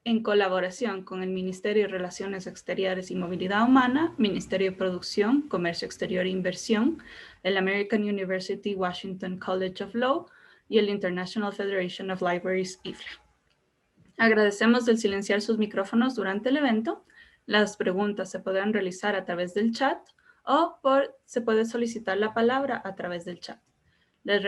en colaboración con el Ministerio de Relaciones Exteriores y Movilidad Humana, Ministerio de Producción, Comercio Exterior e Inversión, el American University Washington College of Law y el International Federation of Libraries, IFLA. Agradecemos el silenciar sus micrófonos durante el evento. Las preguntas se podrán realizar a través del chat o se puede solicitar la palabra a través del chat. Les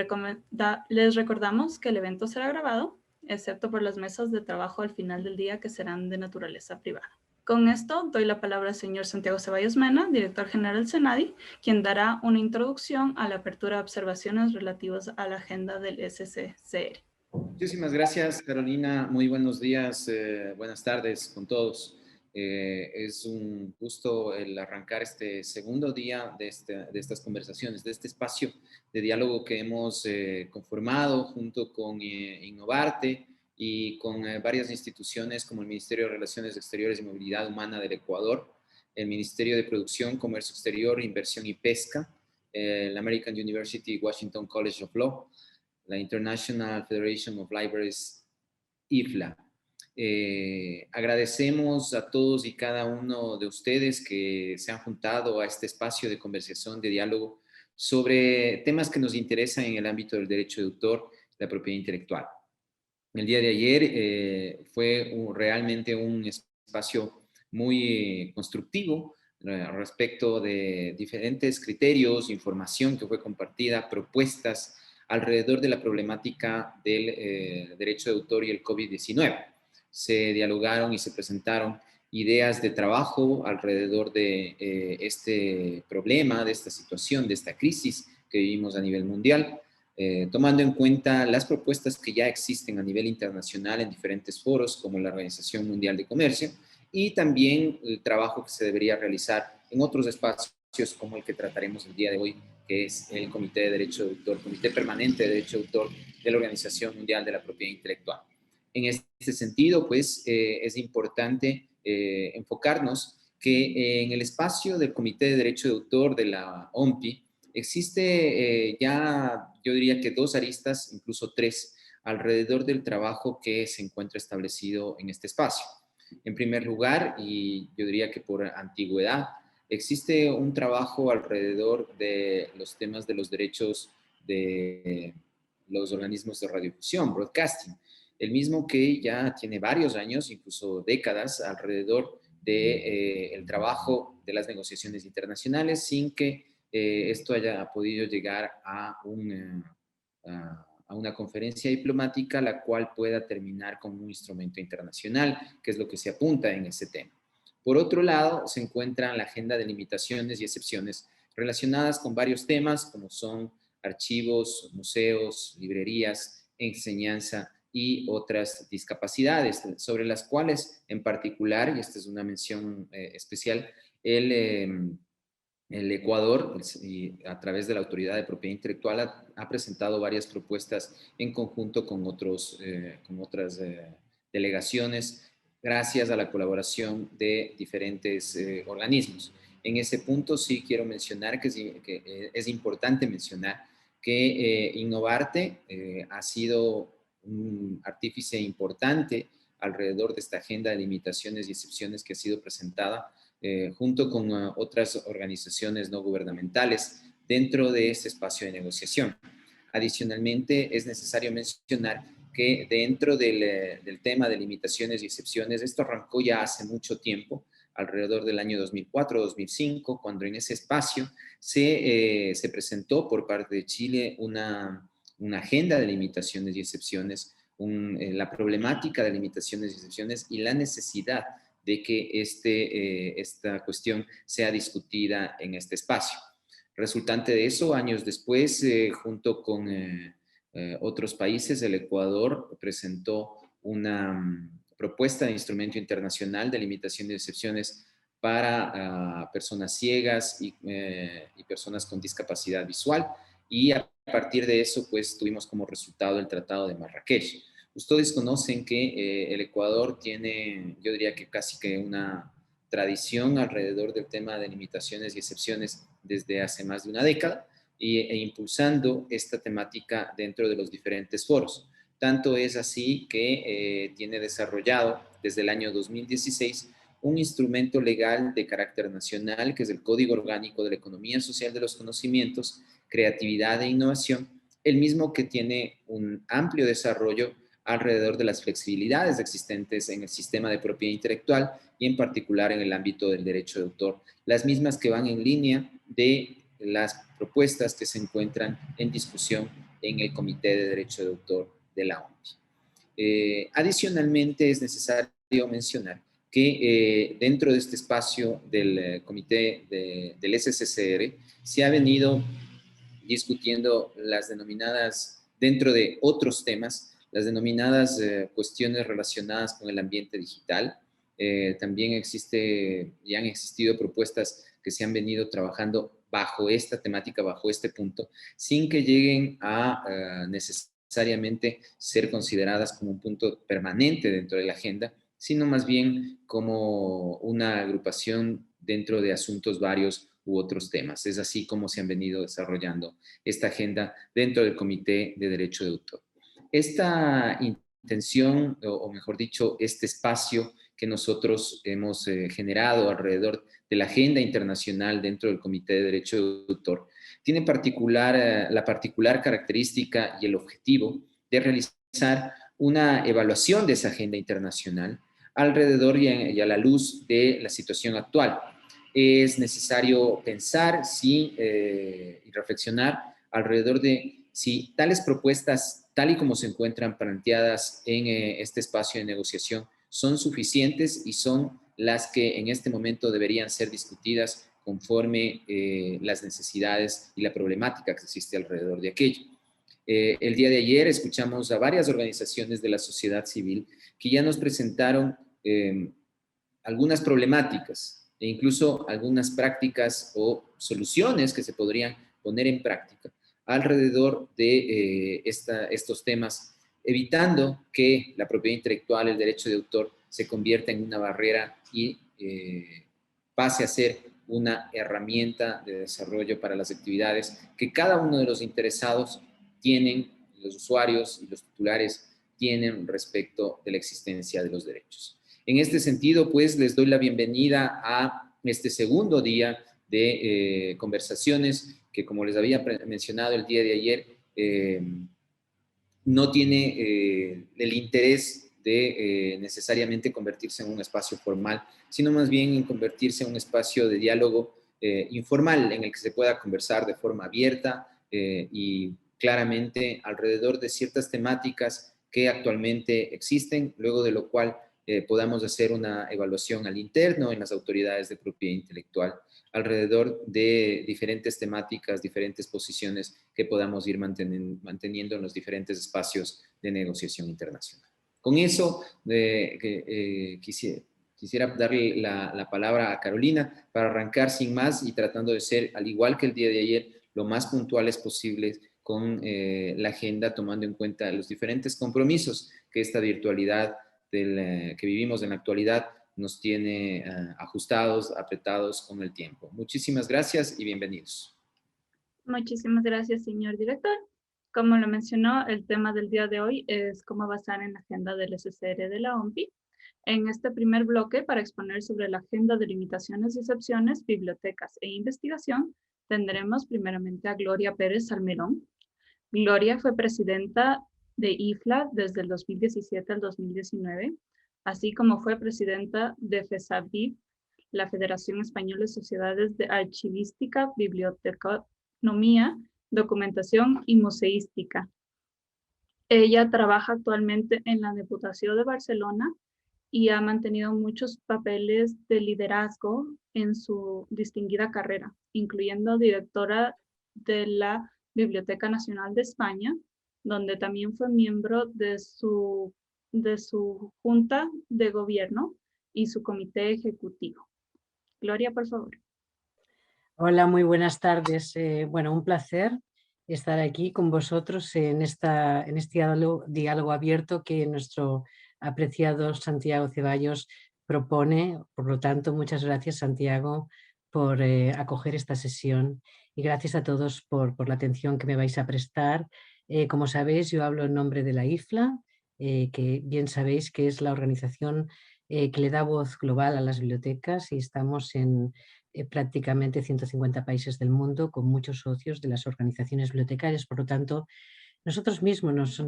recordamos que el evento será grabado, excepto por las mesas de trabajo al final del día que serán de naturaleza privada. Con esto doy la palabra al señor Santiago Ceballos Mena, director general del SENADI, quien dará una introducción a la apertura de observaciones relativas a la agenda del SCCR. Muchísimas gracias, Carolina. Muy buenos días, buenas tardes con todos. Es un gusto el arrancar este segundo día de estas conversaciones, de este espacio de diálogo que hemos conformado junto con Innovarte y con varias instituciones como el Ministerio de Relaciones Exteriores y Movilidad Humana del Ecuador, el Ministerio de Producción, Comercio Exterior, Inversión y Pesca, el American University Washington College of Law, la International Federation of Libraries, IFLA. Agradecemos a todos y cada uno de ustedes que se han juntado a este espacio de conversación, de diálogo sobre temas que nos interesan en el ámbito del derecho de autor, la propiedad intelectual. El día de ayer fue realmente un espacio muy constructivo respecto de diferentes criterios, información que fue compartida, propuestas alrededor de la problemática del derecho de autor y el COVID-19. Se dialogaron y se presentaron ideas de trabajo alrededor de este problema, de esta situación, de esta crisis que vivimos a nivel mundial, tomando en cuenta las propuestas que ya existen a nivel internacional en diferentes foros, como la Organización Mundial de Comercio, y también el trabajo que se debería realizar en otros espacios como el que trataremos el día de hoy, que es el Comité de Derecho de Autor, Comité Permanente de Derecho de Autor de la Organización Mundial de la Propiedad Intelectual. En este sentido, pues, es importante enfocarnos que en el espacio del Comité de Derecho de Autor de la OMPI existe ya, yo diría que dos aristas, incluso tres, alrededor del trabajo que se encuentra establecido en este espacio. En primer lugar, y yo diría que por antigüedad, existe un trabajo alrededor de los temas de los derechos de los organismos de radiodifusión, broadcasting, el mismo que ya tiene varios años, incluso décadas, alrededor del trabajo de las negociaciones internacionales sin que esto haya podido llegar a una conferencia diplomática la cual pueda terminar como un instrumento internacional, que es lo que se apunta en ese tema. Por otro lado, se encuentra la agenda de limitaciones y excepciones relacionadas con varios temas, como son archivos, museos, librerías, enseñanza y otras discapacidades, sobre las cuales en particular, y esta es una mención especial, el Ecuador, a través de la Autoridad de Propiedad Intelectual, ha presentado varias propuestas en conjunto con otras delegaciones, gracias a la colaboración de diferentes organismos. En ese punto sí quiero mencionar que es importante mencionar que Innovarte ha sido un artífice importante alrededor de esta agenda de limitaciones y excepciones que ha sido presentada junto con otras organizaciones no gubernamentales dentro de este espacio de negociación. Adicionalmente, es necesario mencionar que dentro del tema de limitaciones y excepciones, esto arrancó ya hace mucho tiempo, alrededor del año 2004-2005, cuando en ese espacio se presentó por parte de Chile una agenda de limitaciones y excepciones, la problemática de limitaciones y excepciones y la necesidad de que esta cuestión sea discutida en este espacio. Resultante de eso, años después, junto con otros países, el Ecuador presentó una propuesta de instrumento internacional de limitación y excepciones para personas ciegas y personas con discapacidad visual, y a partir de eso, pues, tuvimos como resultado el Tratado de Marrakech. Ustedes conocen que el Ecuador tiene, yo diría que casi que una tradición alrededor del tema de limitaciones y excepciones desde hace más de una década e impulsando esta temática dentro de los diferentes foros, Tanto es así que tiene desarrollado desde el año 2016 un instrumento legal de carácter nacional, que es el Código Orgánico de la Economía Social de los Conocimientos, Creatividad e Innovación, el mismo que tiene un amplio desarrollo alrededor de las flexibilidades existentes en el sistema de propiedad intelectual y en particular en el ámbito del derecho de autor, las mismas que van en línea de las propuestas que se encuentran en discusión en el Comité de Derecho de Autor de la OMPI. Adicionalmente, es necesario mencionar que dentro de este espacio del comité del SCCR se ha venido discutiendo las denominadas, dentro de otros temas, las denominadas cuestiones relacionadas con el ambiente digital. También existe y han existido propuestas que se han venido trabajando bajo esta temática, bajo este punto, sin que lleguen a necesariamente ser consideradas como un punto permanente dentro de la agenda, sino más bien como una agrupación dentro de asuntos varios u otros temas. Es así como se han venido desarrollando esta agenda dentro del Comité de Derecho de Autor. Esta intención, o mejor dicho, este espacio que nosotros hemos generado alrededor de la agenda internacional dentro del Comité de Derecho de Autor, tiene la particular característica y el objetivo de realizar una evaluación de esa agenda internacional alrededor y a la luz de la situación actual. Es necesario pensar y reflexionar alrededor de si tales propuestas, tal y como se encuentran planteadas en este espacio de negociación, son suficientes y son las que en este momento deberían ser discutidas conforme las necesidades y la problemática que existe alrededor de aquello. El día de ayer escuchamos a varias organizaciones de la sociedad civil que ya nos presentaron algunas problemáticas e incluso algunas prácticas o soluciones que se podrían poner en práctica alrededor de estos temas, evitando que la propiedad intelectual, el derecho de autor, se convierta en una barrera y pase a ser una herramienta de desarrollo para las actividades que cada uno de los interesados tienen, los usuarios y los titulares tienen respecto de la existencia de los derechos. En este sentido, pues, les doy la bienvenida a este segundo día de conversaciones que, como les había mencionado el día de ayer, no tiene el interés de necesariamente convertirse en un espacio formal, sino más bien en convertirse en un espacio de diálogo informal en el que se pueda conversar de forma abierta y claramente alrededor de ciertas temáticas que actualmente existen, luego de lo cual podamos hacer una evaluación al interno en las autoridades de propiedad intelectual alrededor de diferentes temáticas, diferentes posiciones que podamos ir manteniendo en los diferentes espacios de negociación internacional. Con eso, quisiera darle la palabra a Carolina para arrancar sin más y tratando de ser, al igual que el día de ayer, lo más puntuales posibles con la agenda, tomando en cuenta los diferentes compromisos que esta virtualidad que vivimos en la actualidad nos tiene ajustados, apretados con el tiempo. Muchísimas gracias y bienvenidos. Muchísimas gracias, señor director. Como lo mencionó, el tema del día de hoy es cómo avanzar en la agenda del SCR de la OMPI. En este primer bloque, para exponer sobre la agenda de limitaciones y excepciones, bibliotecas e investigación, tendremos primeramente a Gloria Pérez Salmerón. Gloria fue presidenta de IFLA desde el 2017 al 2019, así como fue presidenta de FESABIB, la Federación Española de Sociedades de Archivística, Biblioteconomía, Documentación y Museística. Ella trabaja actualmente en la Diputación de Barcelona y ha mantenido muchos papeles de liderazgo en su distinguida carrera, incluyendo directora de la Biblioteca Nacional de España, donde también fue miembro de su Junta de Gobierno y su Comité Ejecutivo. Gloria, por favor. Hola, muy buenas tardes. Bueno, un placer estar aquí con vosotros en este diálogo abierto que nuestro apreciado Santiago Ceballos propone. Por lo tanto, muchas gracias, Santiago, por acoger esta sesión y gracias a todos por la atención que me vais a prestar Como sabéis, yo hablo en nombre de la IFLA, que bien sabéis que es la organización que le da voz global a las bibliotecas, y estamos en prácticamente 150 países del mundo con muchos socios de las organizaciones bibliotecarias. Por lo tanto, nosotros mismos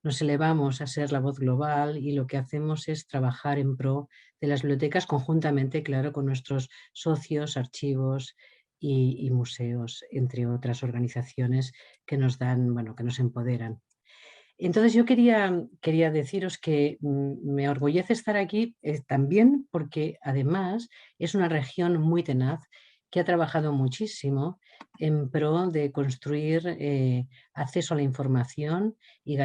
nos elevamos a ser la voz global, y lo que hacemos es trabajar en pro de las bibliotecas conjuntamente, claro, con nuestros socios, archivos y museos, entre otras organizaciones que nos dan, bueno, que nos empoderan. Entonces yo quería deciros que me orgullece estar aquí también porque además es una región muy tenaz que ha trabajado muchísimo en pro de construir acceso a la información y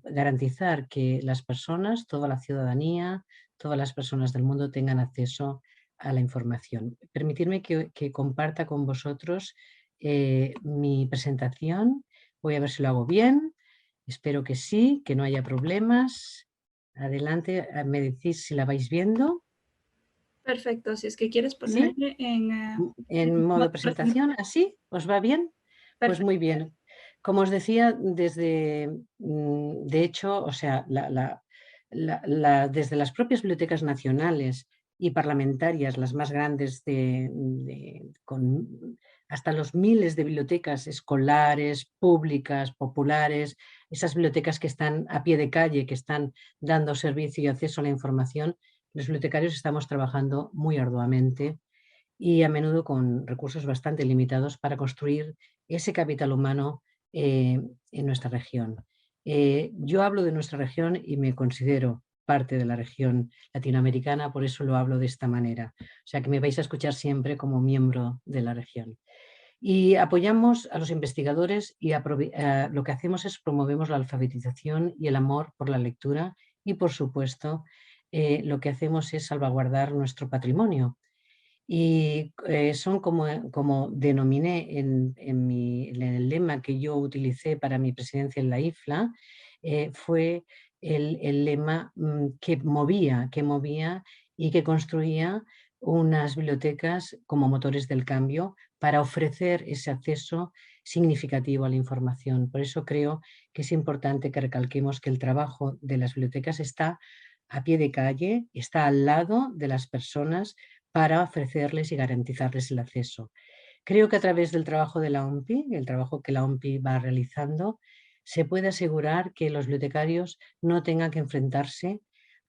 garantizar que las personas, toda la ciudadanía, todas las personas del mundo tengan acceso a la información. Permitidme que comparta con vosotros mi presentación. Voy a ver si lo hago bien. Espero que sí, que no haya problemas. Adelante, me decís si la vais viendo. Perfecto, si es que quieres ¿Sí? ponerle En modo presentación, ¿así? ¿Os va bien? Pues Perfecto. muy bien. Como os decía, de hecho, o sea, desde las propias bibliotecas nacionales y parlamentarias, las más grandes, hasta los miles de bibliotecas escolares, públicas, populares, esas bibliotecas que están a pie de calle, que están dando servicio y acceso a la información, los bibliotecarios estamos trabajando muy arduamente y a menudo con recursos bastante limitados para construir ese capital humano en nuestra región. Yo hablo de nuestra región y me considero parte de la región latinoamericana, por eso lo hablo de esta manera. O sea que me vais a escuchar siempre como miembro de la región. Y apoyamos a los investigadores y lo que hacemos es promovemos la alfabetización y el amor por la lectura, y por supuesto lo que hacemos es salvaguardar nuestro patrimonio. Y son como denominé en el lema que yo utilicé para mi presidencia en la IFLA, fue el lema que movía y que construía unas bibliotecas como motores del cambio para ofrecer ese acceso significativo a la información. Por eso creo que es importante que recalquemos que el trabajo de las bibliotecas está a pie de calle, está al lado de las personas para ofrecerles y garantizarles el acceso. Creo que a través del trabajo de la OMPI, el trabajo que la OMPI va realizando, se puede asegurar que los bibliotecarios no tengan que enfrentarse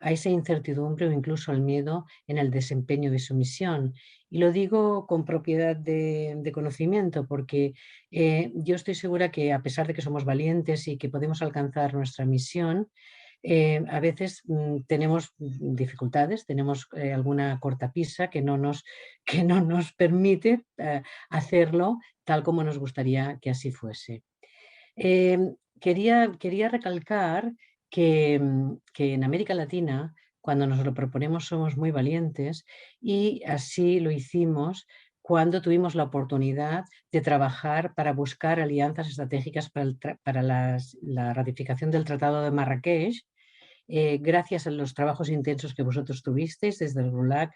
a esa incertidumbre o incluso al miedo en el desempeño de su misión. Y lo digo con propiedad de conocimiento, porque yo estoy segura que a pesar de que somos valientes y que podemos alcanzar nuestra misión, a veces tenemos dificultades, tenemos alguna cortapisa que no nos permite hacerlo tal como nos gustaría que así fuese. Quería recalcar que en América Latina, cuando nos lo proponemos, somos muy valientes, y así lo hicimos cuando tuvimos la oportunidad de trabajar para buscar alianzas estratégicas para la ratificación del Tratado de Marrakech. Gracias a los trabajos intensos que vosotros tuvisteis desde el RULAC,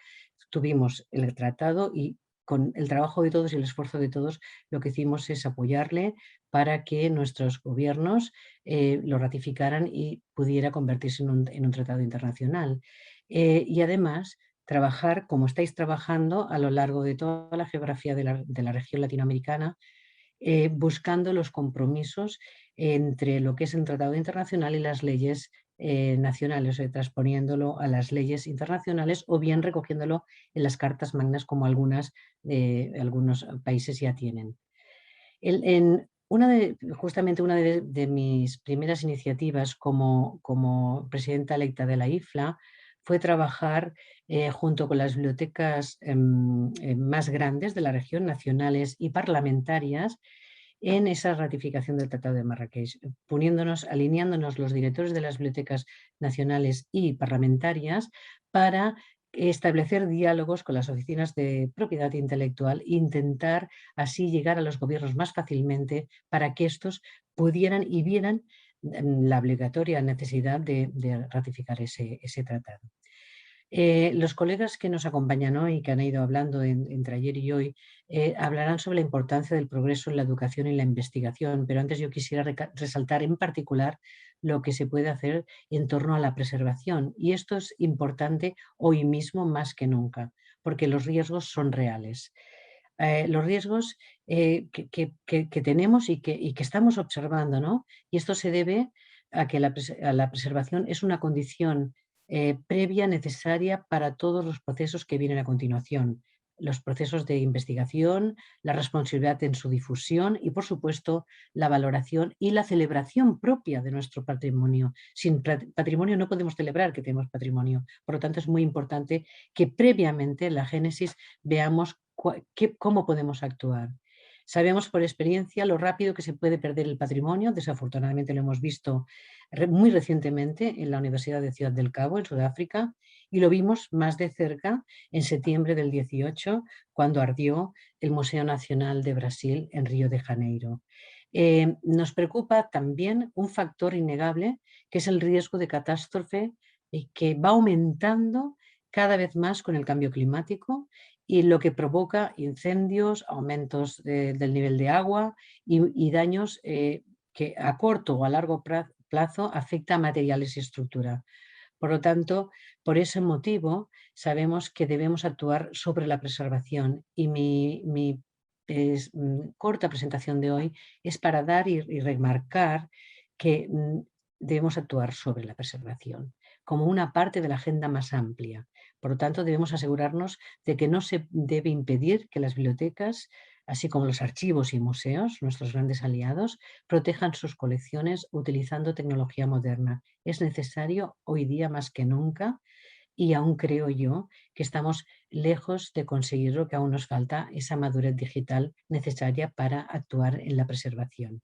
tuvimos el tratado, y con el trabajo de todos y el esfuerzo de todos lo que hicimos es apoyarle para que nuestros gobiernos lo ratificaran y pudiera convertirse en un tratado internacional. Y además trabajar como estáis trabajando a lo largo de toda la geografía de la región latinoamericana, buscando los compromisos entre lo que es el tratado internacional y las leyes nacionales, transponiéndolo a las leyes internacionales o bien recogiéndolo en las cartas magnas, como algunos países ya tienen. Justamente una de mis primeras iniciativas como presidenta electa de la IFLA fue trabajar junto con las bibliotecas más grandes de la región, nacionales y parlamentarias, en esa ratificación del Tratado de Marrakech, alineándonos los directores de las bibliotecas nacionales y parlamentarias para establecer diálogos con las oficinas de propiedad intelectual e intentar así llegar a los gobiernos más fácilmente para que estos pudieran y vieran la obligatoria necesidad de ratificar ese tratado. Los colegas que nos acompañan hoy, que han ido hablando entre ayer y hoy, hablarán sobre la importancia del progreso en la educación y la investigación, pero antes yo quisiera resaltar en particular lo que se puede hacer en torno a la preservación. Y esto es importante hoy mismo más que nunca, porque los riesgos son reales. Los riesgos que tenemos y que estamos observando, ¿no? Y esto se debe a que la preservación es una condición previa necesaria para todos los procesos que vienen a continuación. Los procesos de investigación, la responsabilidad en su difusión y, por supuesto, la valoración y la celebración propia de nuestro patrimonio. Sin patrimonio no podemos celebrar que tenemos patrimonio. Por lo tanto, es muy importante que previamente en la génesis veamos cómo podemos actuar. Sabemos por experiencia lo rápido que se puede perder el patrimonio. Desafortunadamente lo hemos visto muy recientemente en la Universidad de Ciudad del Cabo, en Sudáfrica, y lo vimos más de cerca en septiembre del 18, cuando ardió el Museo Nacional de Brasil en Río de Janeiro. Nos preocupa también un factor innegable, que es el riesgo de catástrofe que va aumentando cada vez más con el cambio climático y lo que provoca incendios, aumentos del nivel de agua y daños que a corto o a largo plazo afecta a materiales y estructura. Por lo tanto, por ese motivo, sabemos que debemos actuar sobre la preservación y mi corta presentación de hoy es para dar y remarcar que debemos actuar sobre la preservación como una parte de la agenda más amplia. Por lo tanto, debemos asegurarnos de que no se debe impedir que las bibliotecas, así como los archivos y museos, nuestros grandes aliados, protejan sus colecciones utilizando tecnología moderna. Es necesario hoy día más que nunca y aún creo yo que estamos lejos de conseguirlo, que aún nos falta esa madurez digital necesaria para actuar en la preservación.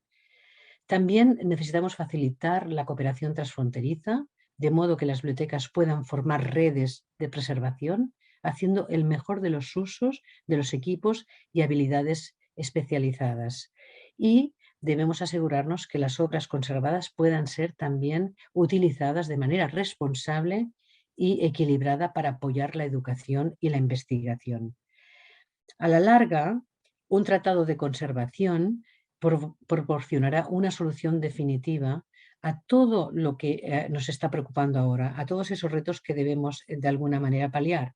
También necesitamos facilitar la cooperación transfronteriza, de modo que las bibliotecas puedan formar redes de preservación, haciendo el mejor de los usos de los equipos y habilidades especializadas. Y debemos asegurarnos que las obras conservadas puedan ser también utilizadas de manera responsable y equilibrada para apoyar la educación y la investigación. A la larga, un tratado de conservación proporcionará una solución definitiva a todo lo que nos está preocupando ahora, a todos esos retos que debemos de alguna manera paliar.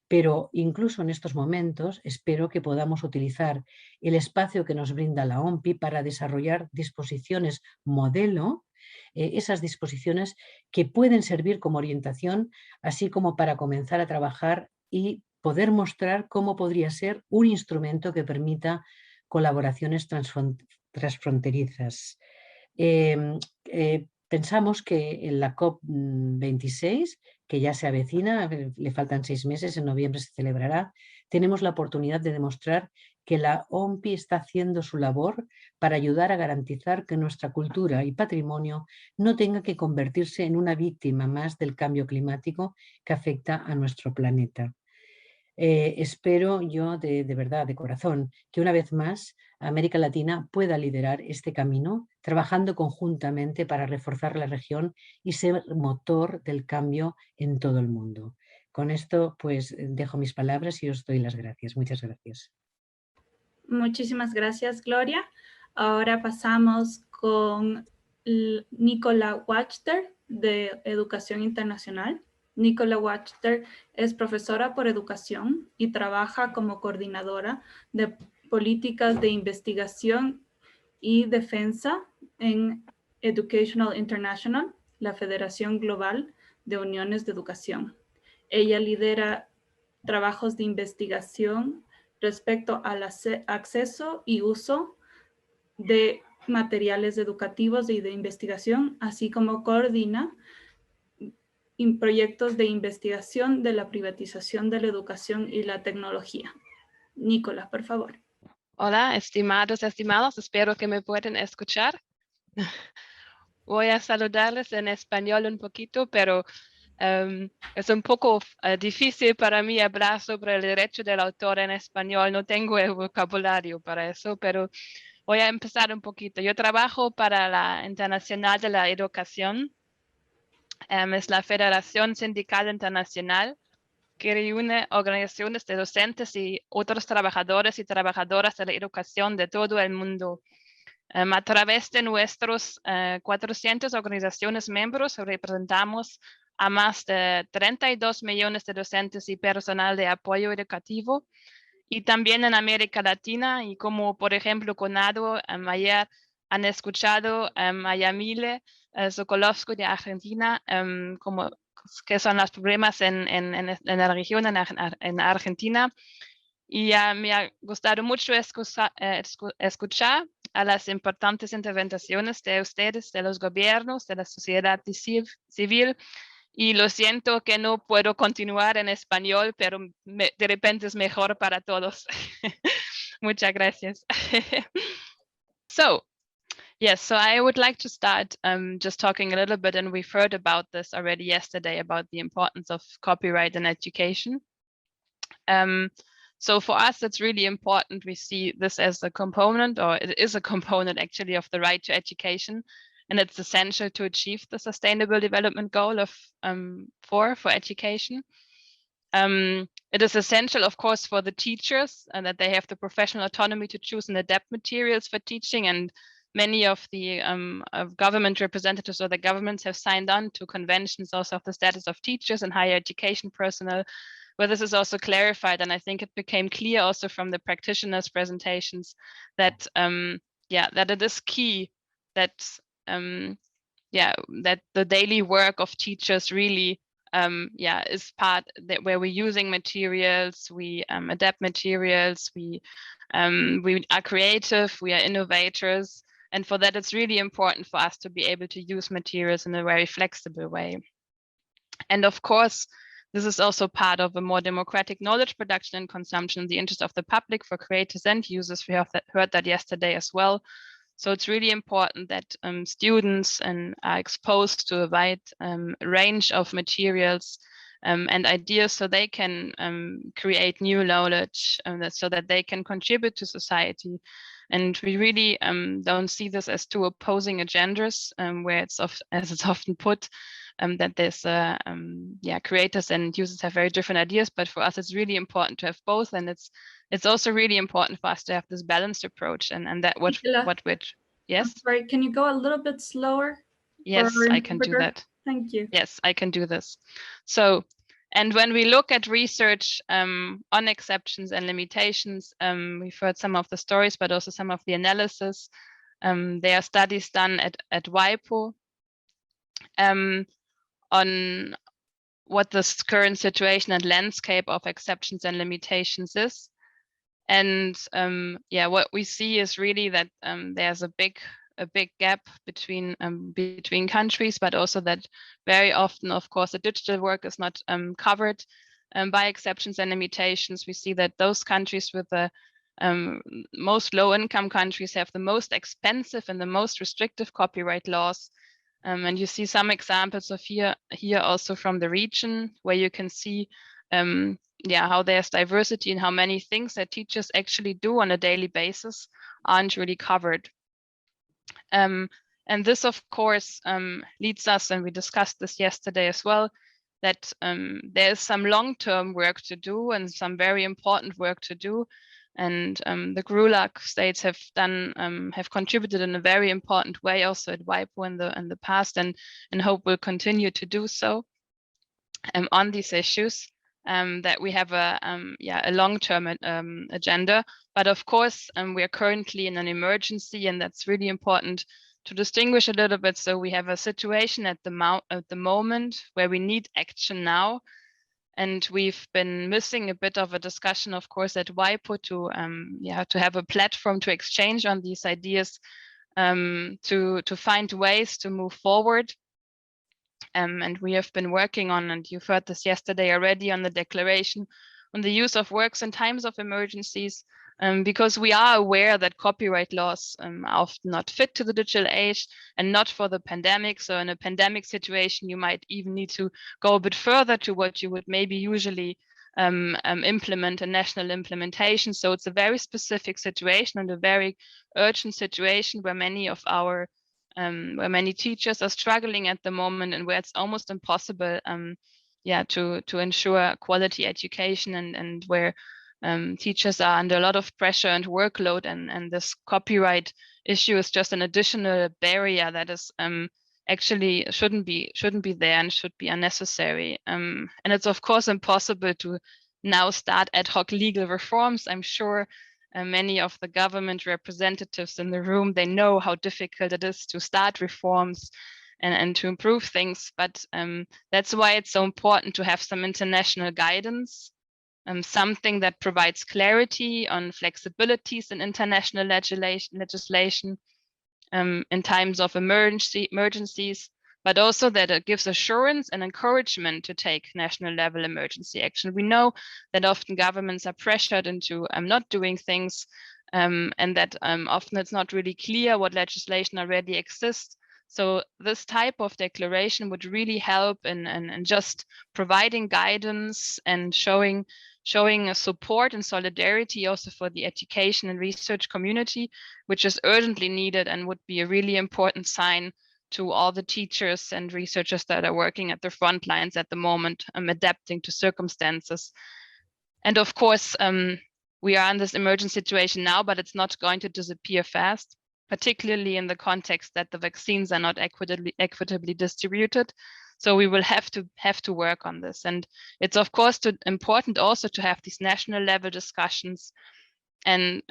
Pero incluso en estos momentos espero que podamos utilizar el espacio que nos brinda la OMPI para desarrollar disposiciones modelo, esas disposiciones que pueden servir como orientación, así como para comenzar a trabajar y poder mostrar cómo podría ser un instrumento que permita colaboraciones transfronterizas. Pensamos que en la COP26, que ya se avecina, le faltan 6 meses, en noviembre se celebrará, tenemos la oportunidad de demostrar que la OMPI está haciendo su labor para ayudar a garantizar que nuestra cultura y patrimonio no tenga que convertirse en una víctima más del cambio climático que afecta a nuestro planeta. Espero yo de verdad, de corazón, que una vez más América Latina pueda liderar este camino, trabajando conjuntamente para reforzar la región y ser motor del cambio en todo el mundo. Con esto, pues, dejo mis palabras y os doy las gracias. Muchas gracias. Muchísimas gracias, Gloria. Ahora pasamos con Nicola Wachter, de Educación Internacional. Nicola Wachter es profesora por educación y trabaja como coordinadora de políticas de investigación y defensa en Educational International, la Federación Global de Uniones de Educación. Ella lidera trabajos de investigación respecto al acceso y uso de materiales educativos y de investigación, así como coordina proyectos de investigación de la privatización de la educación y la tecnología. Nicolás, por favor. Hola, estimados, espero que me pueden escuchar. Voy a saludarles en español un poquito, pero es un poco difícil para mí hablar sobre el derecho del autor en español. No tengo el vocabulario para eso, pero voy a empezar un poquito. Yo trabajo para la Internacional de la Educación. Es la Federación Sindical Internacional que reúne organizaciones de docentes y otros trabajadores y trabajadoras de la educación de todo el mundo. A través de nuestros 400 organizaciones miembros representamos a más de 32 millones de docentes y personal de apoyo educativo, y también en América Latina, y como por ejemplo CONADO, ayer han escuchado a Yamile Sokolovsky de Argentina, como que son los problemas en la región, en Argentina. Y me ha gustado mucho escuchar a las importantes intervenciones de ustedes, de los gobiernos, de la sociedad civil. Y lo siento que no puedo continuar en español, pero de repente es mejor para todos. Muchas gracias. So I would like to start just talking a little bit, and we've heard about this already yesterday, about the importance of copyright in education. So for us, it's really important. We see this as a component, or it is a component actually, of the right to education. And it's essential to achieve the Sustainable Development Goal of for education. It is essential, of course, for the teachers, and that they have the professional autonomy to choose and adapt materials for teaching. And many of the government representatives or the governments have signed on to conventions also of the status of teachers and higher education personnel, where this is also clarified. And I think it became clear also from the practitioners' presentations that that it is key that that the daily work of teachers really is part that where we're using materials, we adapt materials, we are creative, we are innovators, and for that it's really important for us to be able to use materials in a very flexible way. And of course, this is also part of a more democratic knowledge production and consumption in the interest of the public for creators and users. We have heard that yesterday as well. So it's really important that students are exposed to a wide range of materials and ideas, so they can create new knowledge, so that they can contribute to society. And we really don't see this as two opposing agendas, where it's as it's often put, that there's creators and users have very different ideas. But for us, it's really important to have both, and it's also really important for us to have this balanced approach, and that what yes. I'm sorry, can you go a little bit slower? Yes, I can do that. Thank you. Yes, I can do this. So, and when we look at research on exceptions and limitations, we've heard some of the stories, but also some of the analysis. There are studies done at WIPO on what the current situation and landscape of exceptions and limitations is. And what we see is really that there's a big gap between countries, but also that very often, of course, the digital work is not covered by exceptions and limitations. We see that those countries with the most low-income countries have the most expensive and the most restrictive copyright laws. And you see some examples of here also from the region, where you can see how there's diversity and how many things that teachers actually do on a daily basis aren't really covered. And this, of course, leads us, and we discussed this yesterday as well, that there's some long-term work to do and some very important work to do. And the GRULAC states have contributed in a very important way also at WIPO in the past, and hope will continue to do so on these issues. That we have a long-term agenda, but of course we are currently in an emergency, and that's really important to distinguish a little bit. So we have a situation at the moment where we need action now, and we've been missing a bit of a discussion, of course, at WIPO to have a platform to exchange on these ideas, to find ways to move forward. And we have been working on, and you've heard this yesterday already, on the declaration on the use of works in times of emergencies, because we are aware that copyright laws are often not fit to the digital age and not for the pandemic. So in a pandemic situation, you might even need to go a bit further to what you would maybe usually implement a national implementation. So it's a very specific situation and a very urgent situation where many of our where many teachers are struggling at the moment, and where it's almost impossible to ensure quality education, and where teachers are under a lot of pressure and workload, and this copyright issue is just an additional barrier that is actually shouldn't be there and should be unnecessary. And it's of course impossible to now start ad hoc legal reforms. I'm sure many of the government representatives in the room, they know how difficult it is to start reforms and to improve things. But that's why it's so important to have some international guidance, something that provides clarity on flexibilities in international legislation in times of emergencies, but also that it gives assurance and encouragement to take national level emergency action. We know that often governments are pressured into not doing things, and that often it's not really clear what legislation already exists. So this type of declaration would really help in just providing guidance and showing a support and solidarity also for the education and research community, which is urgently needed and would be a really important sign to all the teachers and researchers that are working at the front lines at the moment, adapting to circumstances. And of course, we are in this emergent situation now, but it's not going to disappear fast, particularly in the context that the vaccines are not equitably distributed. So we will have to work on this. And it's of course important also to have these national level discussions and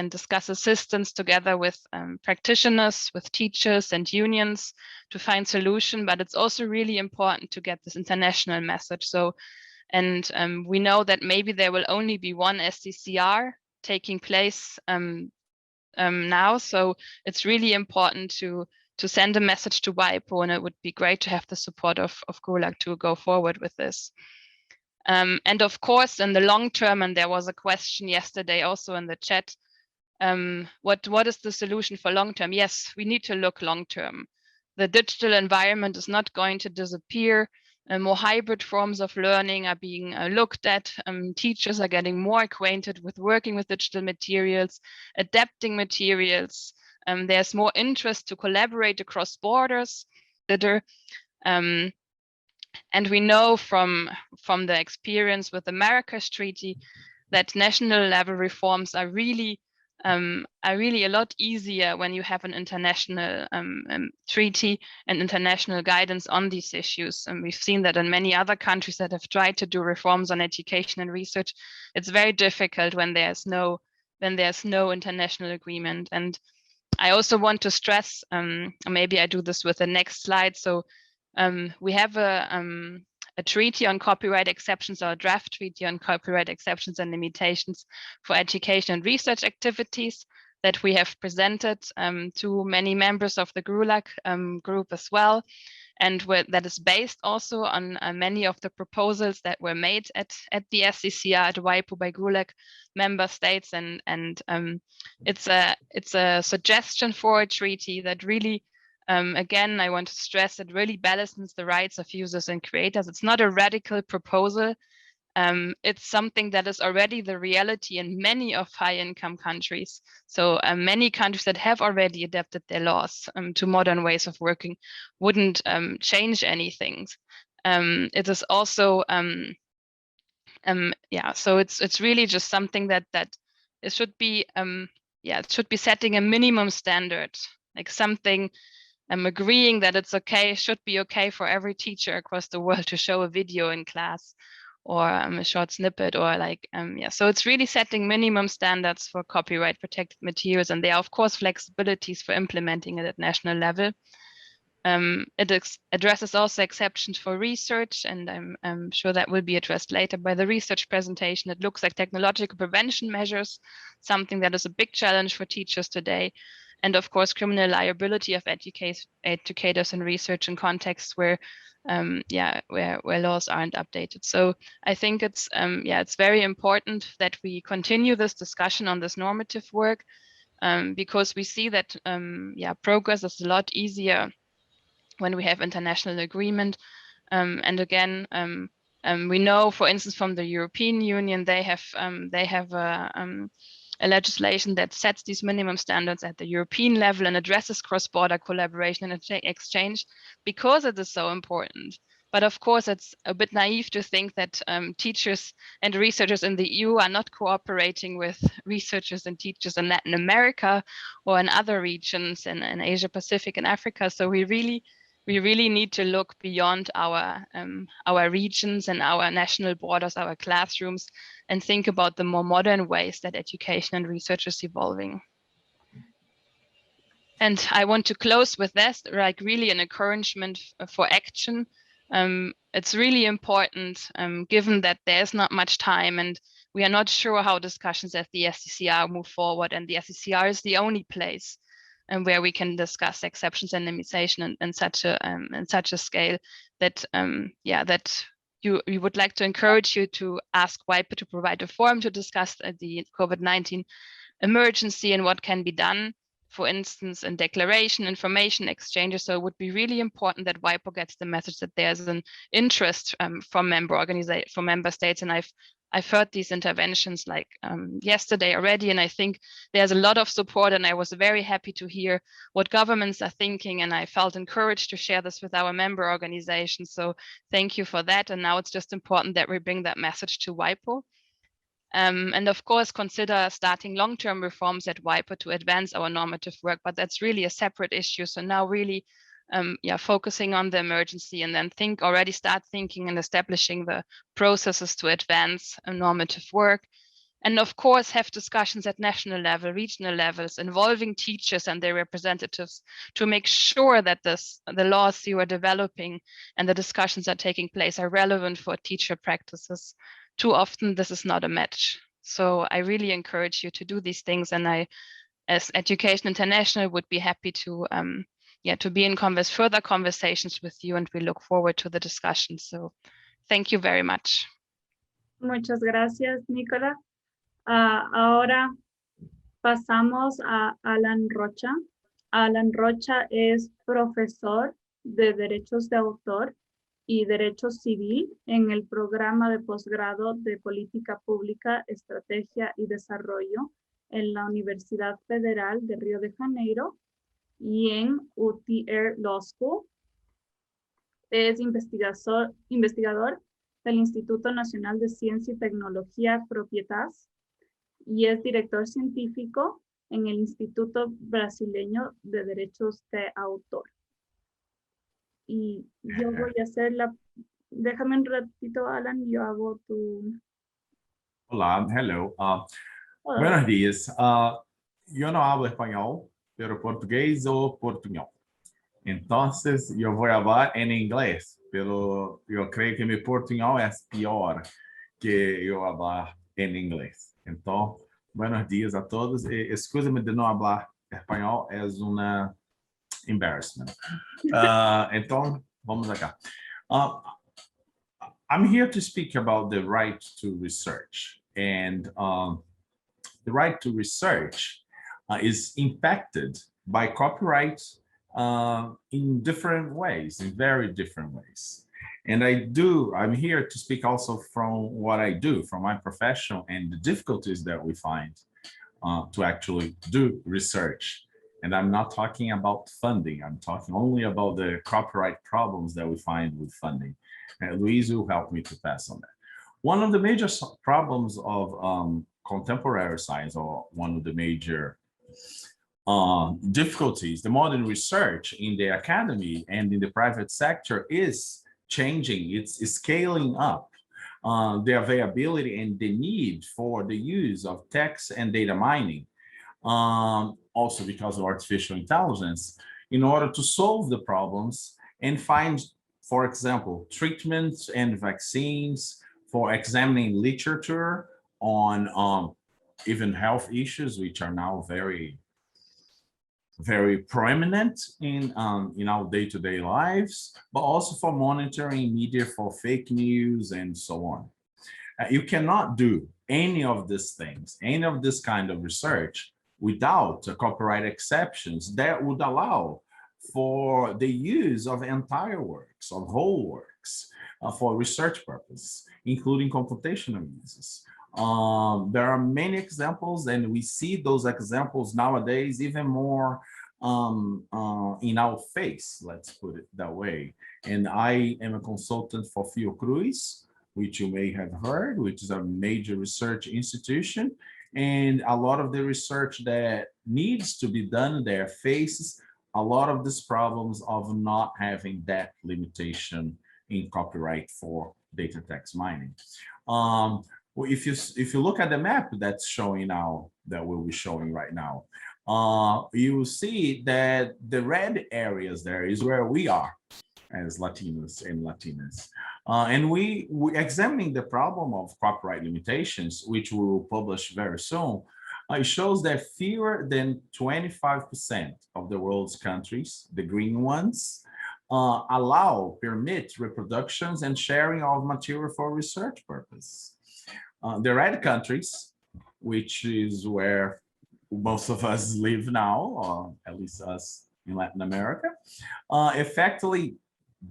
discuss assistance together with practitioners, with teachers and unions to find solution. But it's also really important to get this international message. So, and we know that maybe there will only be one SCCR taking place now. So it's really important to send a message to WIPO, and it would be great to have the support of GRULAC to go forward with this. And of course, in the long term, and there was a question yesterday also in the chat, what is the solution for long term? Yes, we need to look long term. The digital environment is not going to disappear. More hybrid forms of learning are being looked at. Teachers are getting more acquainted with working with digital materials, adapting materials. There's more interest to collaborate across borders. And we know from the experience with the Marrakesh Treaty that national level reforms are really a lot easier when you have an international treaty and international guidance on these issues. And we've seen that in many other countries that have tried to do reforms on education and research. It's very difficult when there's no international agreement. And I also want to stress, maybe I do this with the next slide. So we have a treaty on copyright exceptions, or a draft treaty on copyright exceptions and limitations for education and research activities that we have presented to many members of the GRULAC group as well. And that is based also on many of the proposals that were made at the SCCR at WIPO by GRULAC member states. And it's a suggestion for a treaty that really, again, I want to stress, it really balances the rights of users and creators. It's not a radical proposal. It's something that is already the reality in many of high-income countries. So many countries that have already adapted their laws to modern ways of working wouldn't change anything. It is also, so it's really just something that it should be, it should be setting a minimum standard, like something. Agreeing that it's okay, should be okay for every teacher across the world to show a video in class, or a short snippet, or like, so it's really setting minimum standards for copyright protected materials, and there are of course flexibilities for implementing it at national level. It addresses also exceptions for research, and I'm sure that will be addressed later by the research presentation. It looks like technological prevention measures, something that is a big challenge for teachers today. And of course, criminal liability of educators and research in contexts where laws aren't updated. So I think it's very important that we continue this discussion on this normative work, because we see that progress is a lot easier when we have international agreement. And again, we know, for instance, from the European Union, they have a legislation that sets these minimum standards at the European level and addresses cross-border collaboration and exchange, because it is so important. But of course, it's a bit naive to think that teachers and researchers in the EU are not cooperating with researchers and teachers in Latin America or in other regions in Asia Pacific and Africa. So we really need to look beyond our regions and our national borders, our classrooms, and think about the more modern ways that education and research is evolving. And I want to close with this, like really an encouragement for action. It's really important, given that there's not much time and we are not sure how discussions at the SCCR move forward, and the SCCR is the only place where we can discuss exceptions and minimization in such a scale that we would like to encourage you to ask WIPO to provide a forum to discuss the COVID-19 emergency and what can be done, for instance, in declaration, information exchanges. So it would be really important that WIPO gets the message that there's an interest from member states. And I've heard these interventions like yesterday already, and I think there's a lot of support, and I was very happy to hear what governments are thinking, and I felt encouraged to share this with our member organizations. So thank you for that. And now it's just important that we bring that message to WIPO. And of course, consider starting long-term reforms at WIPO to advance our normative work, but that's really a separate issue. So now really, focusing on the emergency, and then start thinking and establishing the processes to advance normative work. And of course, have discussions at national level, regional levels, involving teachers and their representatives to make sure that the laws you are developing and the discussions that are taking place are relevant for teacher practices. Too often, this is not a match. So I really encourage you to do these things. And I, as Education International, would be happy to be in further conversations with you, and we look forward to the discussion. So thank you very much. Muchas gracias, Nicola. Ahora pasamos a Alan Rocha. Alan Rocha es profesor de Derechos de Autor y Derecho Civil en el programa de posgrado de Política Pública, Estrategia y Desarrollo en la Universidad Federal de Río de Janeiro y en UTR Law School. Es investigador del Instituto Nacional de Ciencia y Tecnología Propietas y es director científico en el Instituto Brasileño de Derechos de Autor. Y yo voy a hacer déjame un ratito, Alan, yo hago tu... Hola, hello. Hola. Buenos días. Yo no hablo español, pero portugués o portuñol. Entonces, yo voy a hablar en inglés, pero yo creo que mi portuñol es peor que yo hablar en inglés. Entonces, buenos días a todos. Excuse-me de no hablar español, es una embarrassment. Então, vamos acá. I'm here to speak about the right to research. And the right to research is impacted by copyright in different ways, in very different ways. And I'm here to speak also from what I do, from my profession, and the difficulties that we find to actually do research. And I'm not talking about funding. I'm talking only about the copyright problems that we find with funding. And Louise will help me to pass on that. One of the major problems of contemporary science, or one of the major difficulties, the modern research in the academy and in the private sector is changing. It's scaling up the availability and the need for the use of text and data mining. Also because of artificial intelligence, in order to solve the problems and find, for example, treatments and vaccines, for examining literature on even health issues, which are now very, very prominent in our day-to-day lives, but also for monitoring media for fake news and so on. You cannot do any of these things, any of this kind of research, without copyright exceptions that would allow for the use of entire works, of whole works, for research purposes, including computational uses. There are many examples, and we see those examples nowadays even more in our face, let's put it that way. And I am a consultant for Fiocruz, which you may have heard, which is a major research institution. And a lot of the research that needs to be done there faces a lot of these problems of not having that limitation in copyright for data text mining. Well, if you look at the map that's showing now, that we'll be showing right now, you will see that the red areas there is where we are as Latinos and Latinas. And we examining the problem of copyright limitations, which we will publish very soon. It shows that fewer than 25% of the world's countries, the green ones, permit reproductions and sharing of material for research purpose. The red countries, which is where most of us live now, or at least us in Latin America, effectively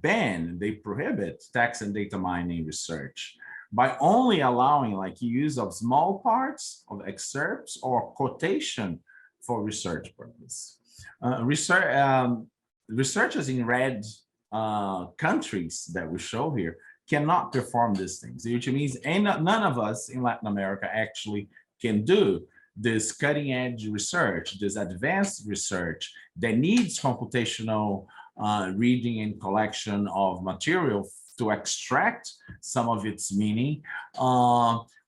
they prohibit text and data mining research by only allowing like use of small parts of excerpts or quotation for research purpose. Researchers in red countries that we show here cannot perform these things, which means none of us in Latin America actually can do this cutting edge research, this advanced research that needs computational reading and collection of material to extract some of its meaning.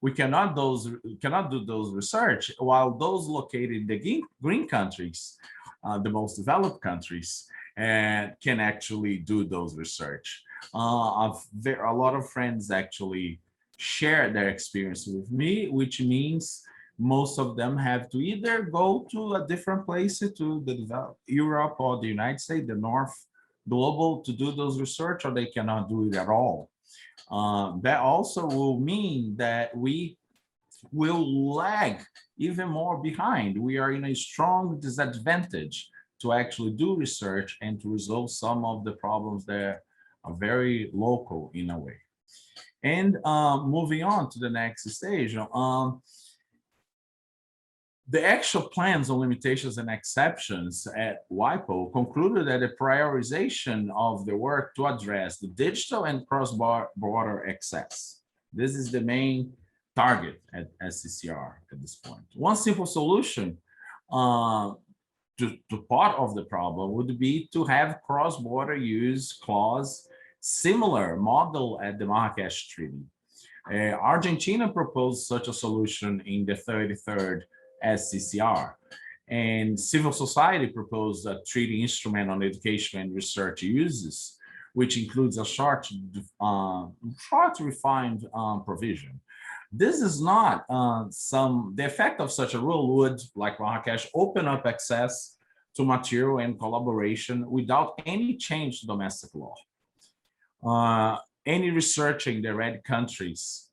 We cannot do those research, while those located in the green countries, the most developed countries, can actually do those research. A lot of friends actually share their experience with me, which means most of them have to either go to a different place, to the Europe or the United States, the North Global, to do those research, or they cannot do it at all. That also will mean that we will lag even more behind. We are in a strong disadvantage to actually do research and to resolve some of the problems that are very local in a way. And moving on to the next stage, the actual plans on limitations and exceptions at WIPO concluded that the prioritization of the work to address the digital and cross-border access. This is the main target at SCCR at this point. One simple solution to part of the problem would be to have cross-border use clause similar model at the Marrakesh Treaty. Argentina proposed such a solution in the 33rd SCCR, and civil society proposed a treaty instrument on education and research uses, which includes a short refined provision. This is not the effect of such a rule would, like Marrakesh, open up access to material and collaboration without any change to domestic law. Any research in the red countries,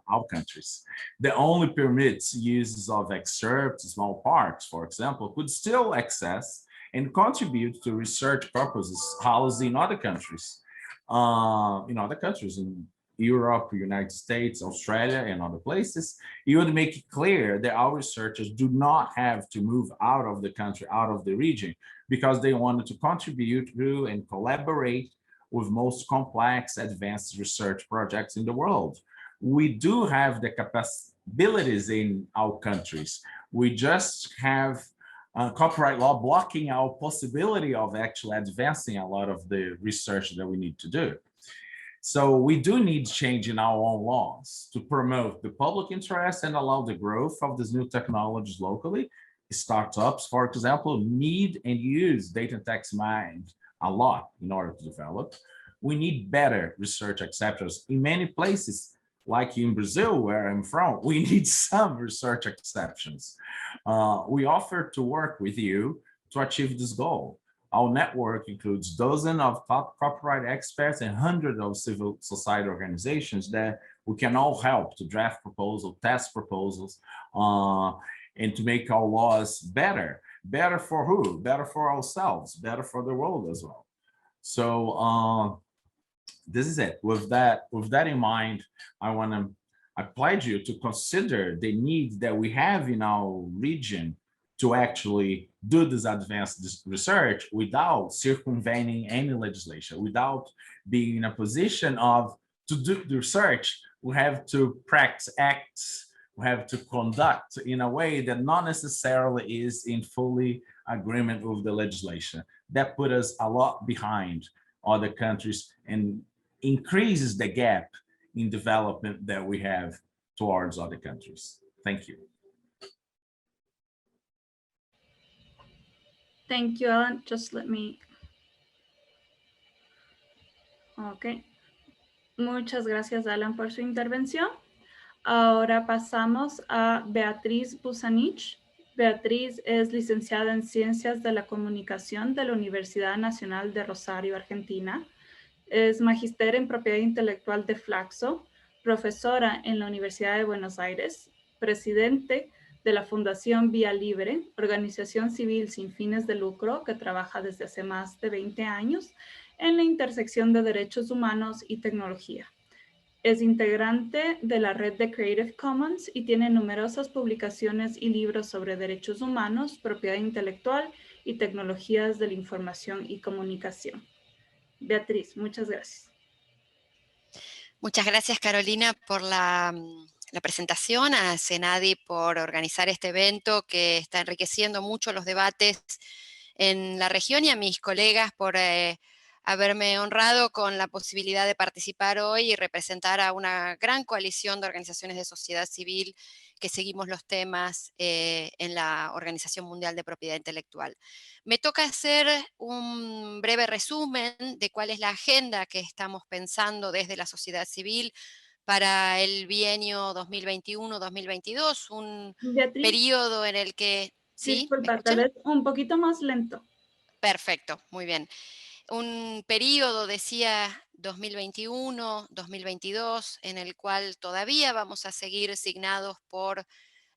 our countries, that only permits uses of excerpts, small parts, for example, could still access and contribute to research purposes housed in other countries, in Europe, United States, Australia, and other places. It would make it clear that our researchers do not have to move out of the country, out of the region, because they wanted to contribute to and collaborate with most complex advanced research projects in the world. We do have the capabilities in our countries. We just have copyright law blocking our possibility of actually advancing a lot of the research that we need to do. So we do need change in our own laws to promote the public interest and allow the growth of these new technologies locally. Startups, for example, need and use data and text mining a lot in order to develop. We need better research exceptions. In many places, like in Brazil, where I'm from, we need some research exceptions. We offer to work with you to achieve this goal. Our network includes dozens of top copyright experts and hundreds of civil society organizations that we can all help to draft proposals, test proposals, and to make our laws better. Better for who? Better for ourselves, better for the world as well. So this is it. With that in mind, I pledge you to consider the need that we have in our region to actually do this advanced research without circumventing any legislation, without being in a position of to do the research. We have to practice acts, we have to conduct in a way that not necessarily is in fully agreement with the legislation. That put us a lot behind other countries and increases the gap in development that we have towards other countries. Thank you. Thank you, Alan. Just let me... Ok. Muchas gracias, Alan, por su intervención. Ahora pasamos a Beatriz Busanich. Beatriz es licenciada en Ciencias de la Comunicación de la Universidad Nacional de Rosario, Argentina. Es magíster en Propiedad Intelectual de Flaxo, profesora en la Universidad de Buenos Aires, presidente de la Fundación Vía Libre, organización civil sin fines de lucro que trabaja desde hace más de 20 años en la intersección de derechos humanos y tecnología. Es integrante de la red de Creative Commons y tiene numerosas publicaciones y libros sobre derechos humanos, propiedad intelectual y tecnologías de la información y comunicación. Beatriz, muchas gracias. Muchas gracias, Carolina, por la presentación, a CENADI por organizar este evento que está enriqueciendo mucho los debates en la región, y a mis colegas por haberme honrado con la posibilidad de participar hoy y representar a una gran coalición de organizaciones de sociedad civil que seguimos los temas en la Organización Mundial de Propiedad Intelectual. Me toca hacer un breve resumen de cuál es la agenda que estamos pensando desde la sociedad civil para el bienio 2021-2022, un Beatriz, periodo en el que... ¿Sí? Disculpa, tal vez un poquito más lento. Perfecto, muy bien. Un periodo, decía, 2021-2022, en el cual todavía vamos a seguir signados por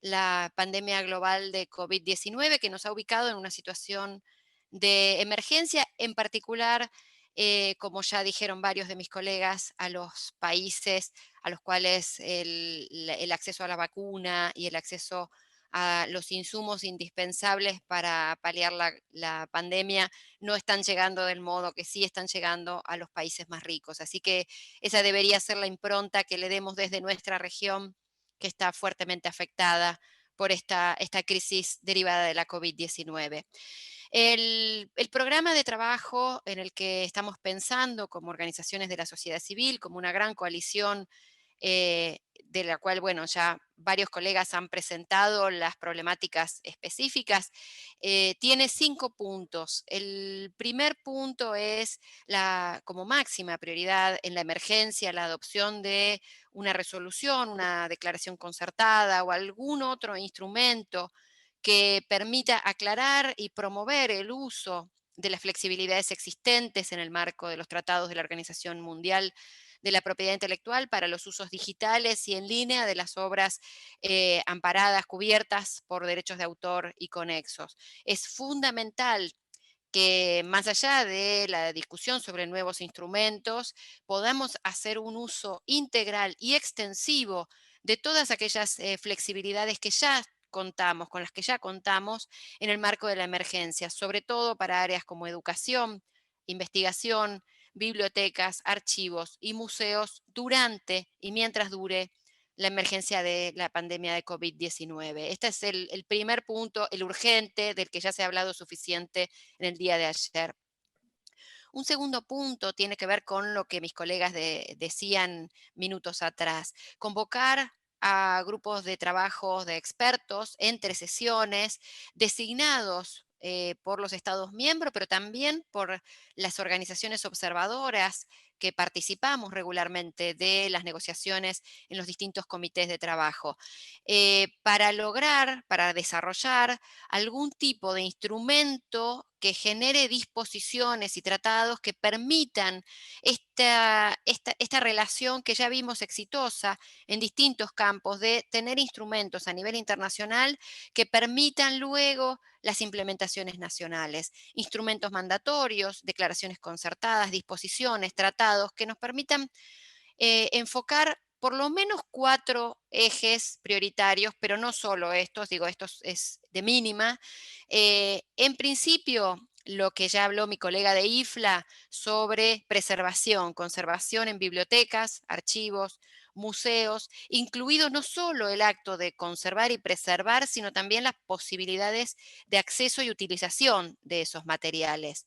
la pandemia global de COVID-19, que nos ha ubicado en una situación de emergencia, en particular, como ya dijeron varios de mis colegas, a los países a los cuales el acceso a la vacuna y el acceso a los insumos indispensables para paliar la pandemia no están llegando del modo que sí están llegando a los países más ricos. Así que esa debería ser la impronta que le demos desde nuestra región, que está fuertemente afectada por esta crisis derivada de la COVID-19. El programa de trabajo en el que estamos pensando como organizaciones de la sociedad civil, como una gran coalición de la cual, bueno, ya varios colegas han presentado las problemáticas específicas, tiene 5 puntos. El primer punto es como máxima prioridad en la emergencia, la adopción de una resolución, una declaración concertada o algún otro instrumento que permita aclarar y promover el uso de las flexibilidades existentes en el marco de los tratados de la Organización Mundial de la Propiedad Intelectual para los usos digitales y en línea de las obras amparadas, cubiertas por derechos de autor y conexos. Es fundamental que más allá de la discusión sobre nuevos instrumentos, podamos hacer un uso integral y extensivo de todas aquellas flexibilidades que ya contamos, con las que ya contamos en el marco de la emergencia, sobre todo para áreas como educación, investigación, bibliotecas, archivos y museos durante y mientras dure la emergencia de la pandemia de COVID-19. Este es el primer punto, el urgente, del que ya se ha hablado suficiente en el día de ayer. Un segundo punto tiene que ver con lo que mis colegas decían minutos atrás, convocar a grupos de trabajo de expertos entre sesiones designados por los Estados miembros, pero también por las organizaciones observadoras que participamos regularmente de las negociaciones en los distintos comités de trabajo, para desarrollar algún tipo de instrumento que genere disposiciones y tratados que permitan esta relación que ya vimos exitosa en distintos campos, de tener instrumentos a nivel internacional que permitan luego las implementaciones nacionales, instrumentos mandatorios, declaraciones concertadas, disposiciones, tratados que nos permitan enfocar por lo menos 4 ejes prioritarios, pero no solo estos, digo, estos es de mínima. En principio, lo que ya habló mi colega de IFLA sobre preservación, conservación en bibliotecas, archivos, museos, incluido no solo el acto de conservar y preservar, sino también las posibilidades de acceso y utilización de esos materiales.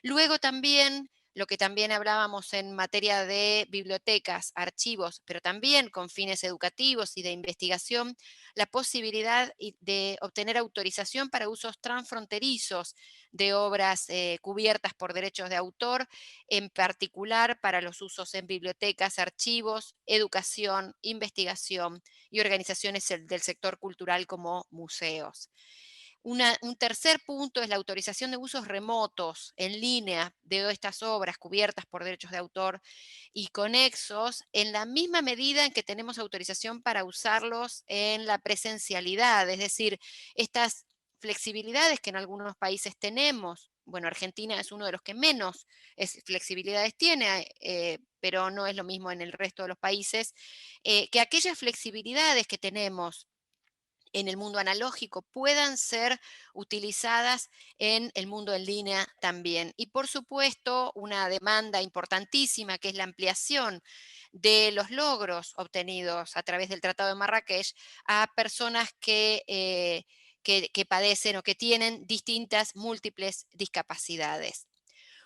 Luego también, lo que también hablábamos en materia de bibliotecas, archivos, pero también con fines educativos y de investigación, la posibilidad de obtener autorización para usos transfronterizos de obras cubiertas por derechos de autor, en particular para los usos en bibliotecas, archivos, educación, investigación y organizaciones del sector cultural como museos. Un tercer punto es la autorización de usos remotos en línea de estas obras cubiertas por derechos de autor y conexos, en la misma medida en que tenemos autorización para usarlos en la presencialidad, es decir, estas flexibilidades que en algunos países tenemos. Bueno, Argentina es uno de los que menos flexibilidades tiene, pero no es lo mismo en el resto de los países, que aquellas flexibilidades que tenemos en el mundo analógico puedan ser utilizadas en el mundo en línea también. Y por supuesto, una demanda importantísima que es la ampliación de los logros obtenidos a través del Tratado de Marrakech a personas que padecen o que tienen distintas, múltiples discapacidades.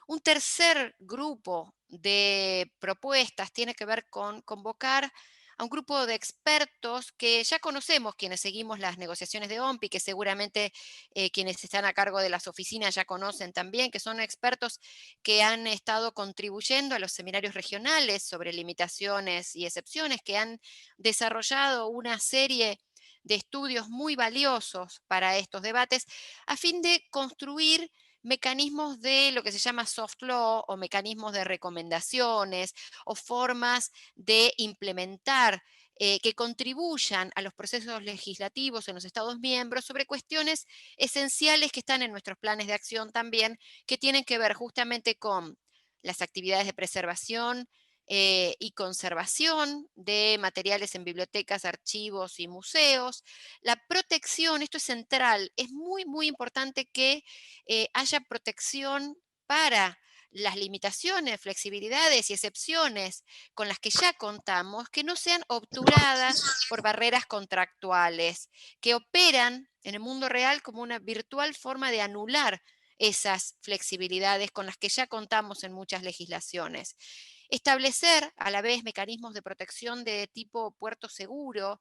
Un tercer grupo de propuestas tiene que ver con convocar a un grupo de expertos que ya conocemos, quienes seguimos las negociaciones de OMPI, que seguramente quienes están a cargo de las oficinas ya conocen también, que son expertos que han estado contribuyendo a los seminarios regionales sobre limitaciones y excepciones, que han desarrollado una serie de estudios muy valiosos para estos debates, a fin de construir mecanismos de lo que se llama soft law o mecanismos de recomendaciones o formas de implementar que contribuyan a los procesos legislativos en los Estados miembros sobre cuestiones esenciales que están en nuestros planes de acción también, que tienen que ver justamente con las actividades de preservación y conservación de materiales en bibliotecas, archivos y museos, la protección, esto es central, es muy, muy importante que haya protección para las limitaciones, flexibilidades y excepciones con las que ya contamos, que no sean obturadas por barreras contractuales, que operan en el mundo real como una virtual forma de anular esas flexibilidades con las que ya contamos en muchas legislaciones. Establecer a la vez mecanismos de protección de tipo puerto seguro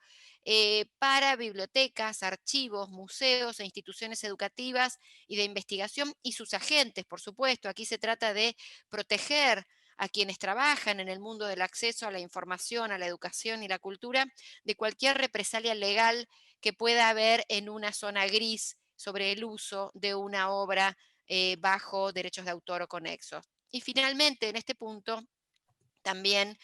para bibliotecas, archivos, museos e instituciones educativas y de investigación y sus agentes, por supuesto. Aquí se trata de proteger a quienes trabajan en el mundo del acceso a la información, a la educación y la cultura, de cualquier represalia legal que pueda haber en una zona gris sobre el uso de una obra bajo derechos de autor o conexos. Y finalmente, en este punto, también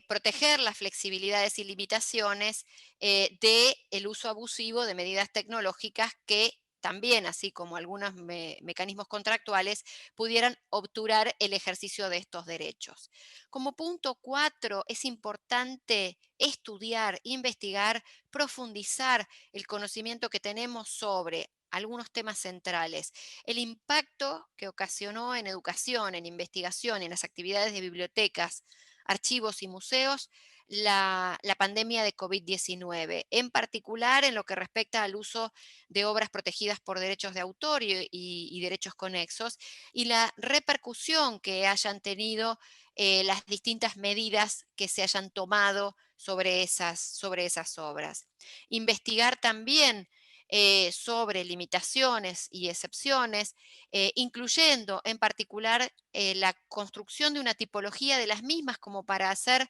proteger las flexibilidades y limitaciones del uso abusivo de medidas tecnológicas que también, así como algunos mecanismos contractuales, pudieran obturar el ejercicio de estos derechos. Como punto 4, es importante estudiar, investigar, profundizar el conocimiento que tenemos sobre algunos temas centrales. El impacto que ocasionó en educación, en investigación, en las actividades de bibliotecas, archivos y museos, la pandemia de COVID-19, en particular en lo que respecta al uso de obras protegidas por derechos de autor y derechos conexos, y la repercusión que hayan tenido las distintas medidas que se hayan tomado sobre esas obras. Investigar también sobre limitaciones y excepciones, incluyendo en particular la construcción de una tipología de las mismas como para hacer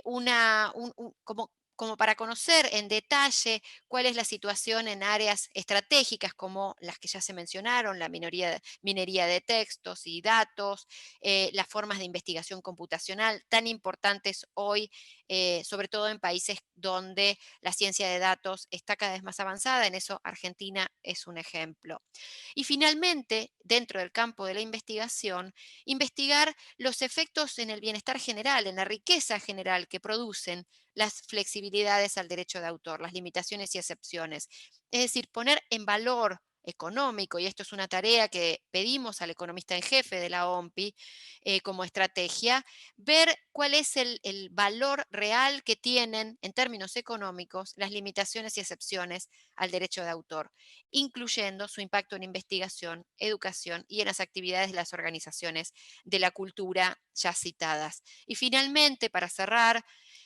como como para conocer en detalle cuál es la situación en áreas estratégicas como las que ya se mencionaron, la minería de textos y datos, las formas de investigación computacional tan importantes hoy, sobre todo en países donde la ciencia de datos está cada vez más avanzada. En eso Argentina es un ejemplo. Y finalmente, dentro del campo de la investigación, investigar los efectos en el bienestar general, en la riqueza general que producen las flexibilidades al derecho de autor, las limitaciones y excepciones. Es decir, poner en valor económico, y esto es una tarea que pedimos al economista en jefe de la OMPI como estrategia, ver cuál es el valor real que tienen en términos económicos las limitaciones y excepciones al derecho de autor, incluyendo su impacto en investigación, educación y en las actividades de las organizaciones de la cultura ya citadas. Y finalmente, para cerrar,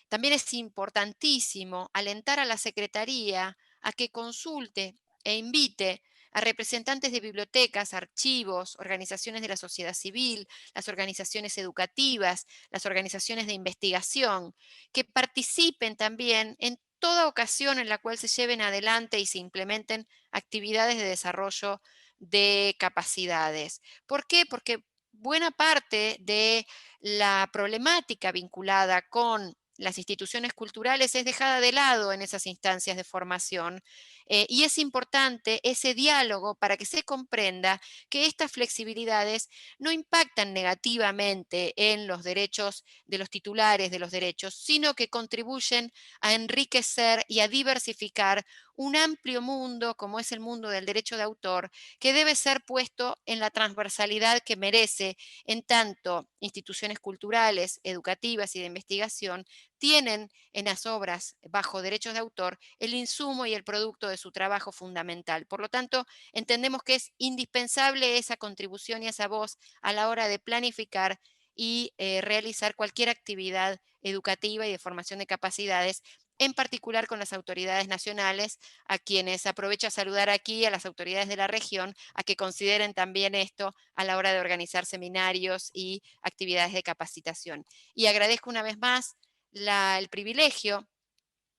también es importantísimo alentar a la Secretaría a que consulte e invite a representantes de bibliotecas, archivos, organizaciones de la sociedad civil, las organizaciones educativas, las organizaciones de investigación, que participen también en toda ocasión en la cual se lleven adelante y se implementen actividades de desarrollo de capacidades. ¿Por qué? Porque buena parte de la problemática vinculada con las instituciones culturales es dejada de lado en esas instancias de formación, y es importante ese diálogo para que se comprenda que estas flexibilidades no impactan negativamente en los derechos de los titulares de los derechos, sino que contribuyen a enriquecer y a diversificar un amplio mundo como es el mundo del derecho de autor, que debe ser puesto en la transversalidad que merece, en tanto instituciones culturales, educativas y de investigación tienen en las obras bajo derechos de autor el insumo y el producto de su trabajo fundamental. Por lo tanto, entendemos que es indispensable esa contribución y esa voz a la hora de planificar y realizar cualquier actividad educativa y de formación de capacidades, en particular con las autoridades nacionales, a quienes aprovecho a saludar aquí, a las autoridades de la región, a que consideren también esto a la hora de organizar seminarios y actividades de capacitación. Y agradezco una vez más el privilegio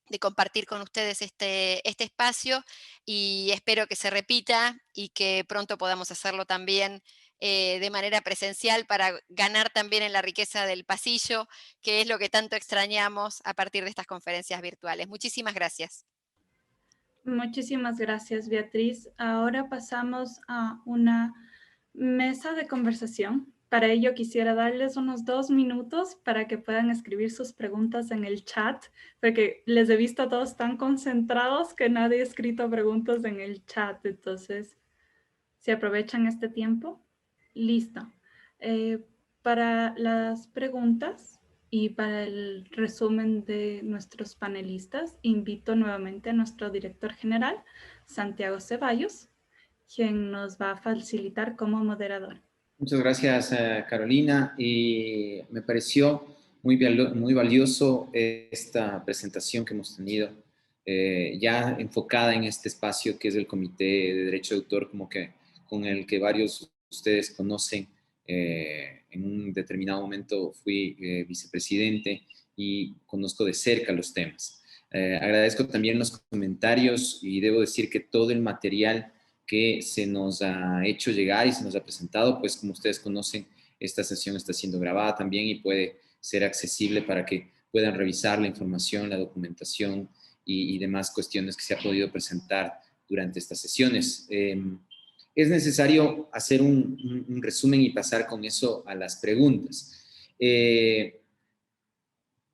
de compartir con ustedes este espacio, y espero que se repita y que pronto podamos hacerlo también de manera presencial para ganar también en la riqueza del pasillo, que es lo que tanto extrañamos a partir de estas conferencias virtuales. Muchísimas gracias. Muchísimas gracias, Beatriz. Ahora pasamos a una mesa de conversación. Para ello quisiera darles unos 2 minutos para que puedan escribir sus preguntas en el chat, porque les he visto a todos tan concentrados que nadie ha escrito preguntas en el chat. Entonces, si aprovechan este tiempo, listo. Para las preguntas y para el resumen de nuestros panelistas, invito nuevamente a nuestro director general, Santiago Ceballos, quien nos va a facilitar como moderador. Muchas gracias, Carolina. Y me pareció muy valioso esta presentación que hemos tenido, ya enfocada en este espacio que es el Comité de Derecho de Autor, como que con el que varios de ustedes conocen. En un determinado momento fui vicepresidente y conozco de cerca los temas. Agradezco también los comentarios y debo decir que todo el material que se nos ha hecho llegar y se nos ha presentado, pues como ustedes conocen, esta sesión está siendo grabada también y puede ser accesible para que puedan revisar la información, la documentación y demás cuestiones que se ha podido presentar durante estas sesiones. Es necesario hacer un resumen y pasar con eso a las preguntas. Es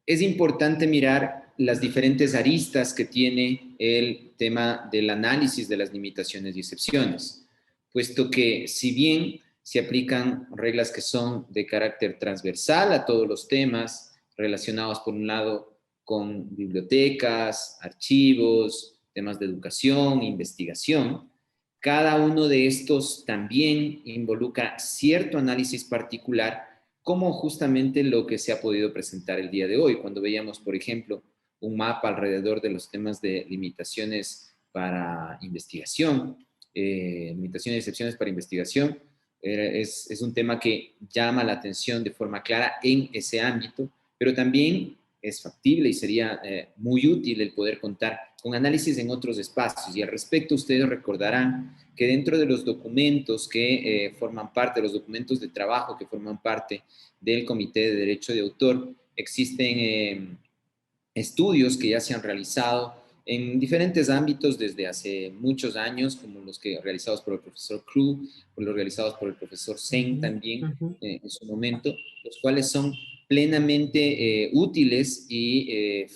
importante mirar las diferentes aristas que tiene el tema del análisis de las limitaciones y excepciones, puesto que si bien se aplican reglas que son de carácter transversal a todos los temas relacionados, por un lado, con bibliotecas, archivos, temas de educación, investigación, cada uno de estos también involucra cierto análisis particular, como justamente lo que se ha podido presentar el día de hoy, cuando veíamos, por ejemplo, un mapa alrededor de los temas de limitaciones para investigación, limitaciones y excepciones para investigación. Es un tema que llama la atención de forma clara en ese ámbito, pero también es factible y sería muy útil el poder contar con análisis en otros espacios. Y al respecto, ustedes recordarán que dentro de los documentos que forman parte, los documentos de trabajo que forman parte del Comité de Derecho de Autor, existen estudios que ya se han realizado en diferentes ámbitos desde hace muchos años, como los que realizados por el profesor Kru, o los realizados por el profesor Zeng también en su momento, los cuales son plenamente útiles y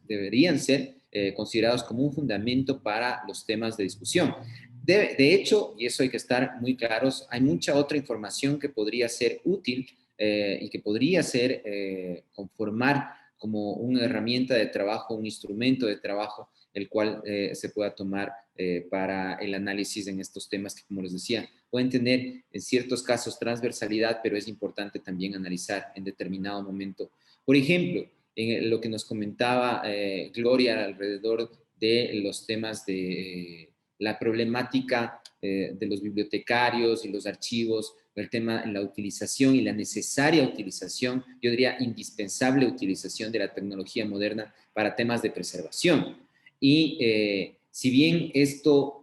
deberían ser considerados como un fundamento para los temas de discusión. De hecho, y eso hay que estar muy claros, hay mucha otra información que podría ser útil y que podría ser conformar como una herramienta de trabajo, un instrumento de trabajo, el cual se pueda tomar para el análisis en estos temas que, como les decía, pueden tener en ciertos casos transversalidad, pero es importante también analizar en determinado momento. Por ejemplo, en lo que nos comentaba Gloria alrededor de los temas de la problemática de los bibliotecarios y los archivos, el tema, la utilización y la necesaria utilización, yo diría indispensable utilización de la tecnología moderna para temas de preservación. Y si bien esto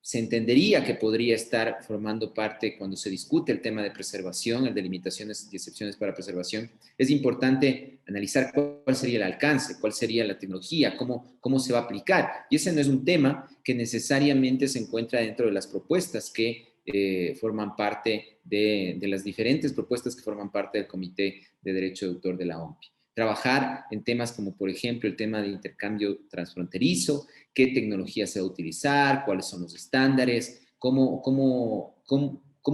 se entendería que podría estar formando parte cuando se discute el tema de preservación, el de limitaciones y excepciones para preservación, es importante analizar cuál sería el alcance, cuál sería la tecnología, cómo se va a aplicar. Y ese no es un tema que necesariamente se encuentra dentro de las propuestas que forman parte de las diferentes propuestas que forman parte del Comité de Derecho de Autor de la OMPI. Trabajar en temas como, por ejemplo, el tema de intercambio transfronterizo, qué tecnología se va a utilizar, cuáles son los estándares, cómo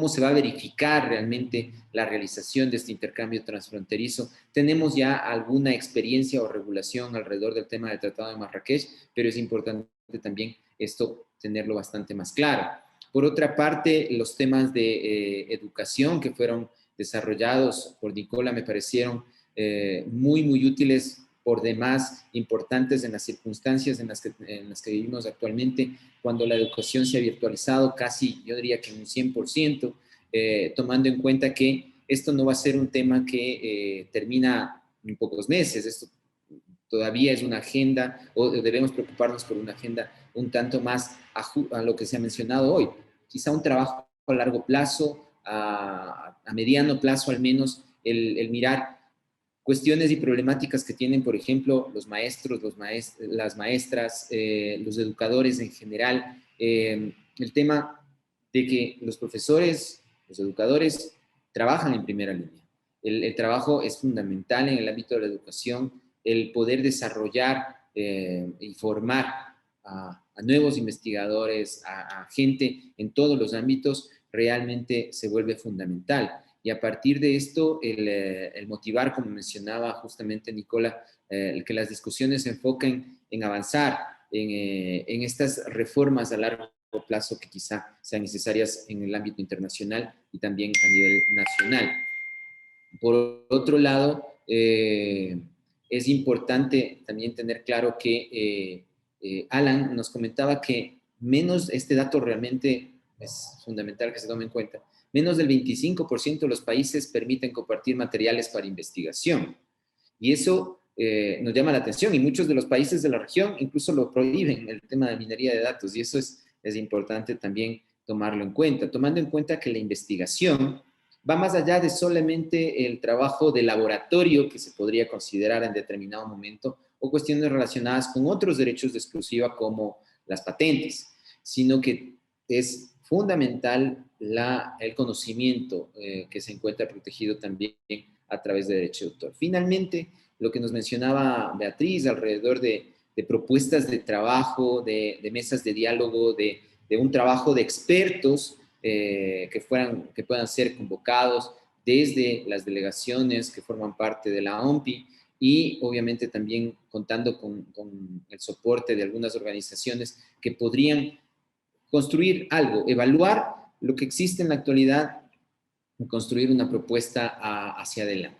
se va a verificar realmente la realización de este intercambio transfronterizo. Tenemos ya alguna experiencia o regulación alrededor del tema del Tratado de Marrakech, pero es importante también esto tenerlo bastante más claro. Por otra parte, los temas de educación que fueron desarrollados por Nicola me parecieron muy útiles, por demás importantes en las circunstancias en las que vivimos actualmente, cuando la educación se ha virtualizado casi, yo diría que en un 100%, tomando en cuenta que esto no va a ser un tema que termina en pocos meses. Esto todavía es una agenda, o debemos preocuparnos por una agenda un tanto más a lo que se ha mencionado hoy. Quizá un trabajo a largo plazo, a mediano plazo al menos, el mirar cuestiones y problemáticas que tienen, por ejemplo, los maestros, las maestras, los educadores en general, el tema de que los profesores, los educadores, trabajan en primera línea. El trabajo es fundamental en el ámbito de la educación, el poder desarrollar y formar a nuevos investigadores, a gente en todos los ámbitos, realmente se vuelve fundamental. Y a partir de esto, el motivar, como mencionaba justamente Nicola, el que las discusiones se enfoquen en avanzar en estas reformas a largo plazo que quizá sean necesarias en el ámbito internacional y también a nivel nacional. Por otro lado, es importante también tener claro que Alan nos comentaba que este dato realmente es fundamental que se tome en cuenta, menos del 25% de los países permiten compartir materiales para investigación. Y eso nos llama la atención, y muchos de los países de la región incluso lo prohíben, el tema de minería de datos, y eso es importante también tomarlo en cuenta, tomando en cuenta que la investigación va más allá de solamente el trabajo de laboratorio que se podría considerar en determinado momento, o cuestiones relacionadas con otros derechos de exclusiva como las patentes, sino que es fundamental el conocimiento que se encuentra protegido también a través de derecho de autor. Finalmente, lo que nos mencionaba Beatriz alrededor de propuestas de trabajo, de mesas de diálogo, de un trabajo de expertos que puedan ser convocados desde las delegaciones que forman parte de la OMPI, y obviamente también contando con el soporte de algunas organizaciones que podrían construir algo, evaluar lo que existe en la actualidad y construir una propuesta hacia adelante.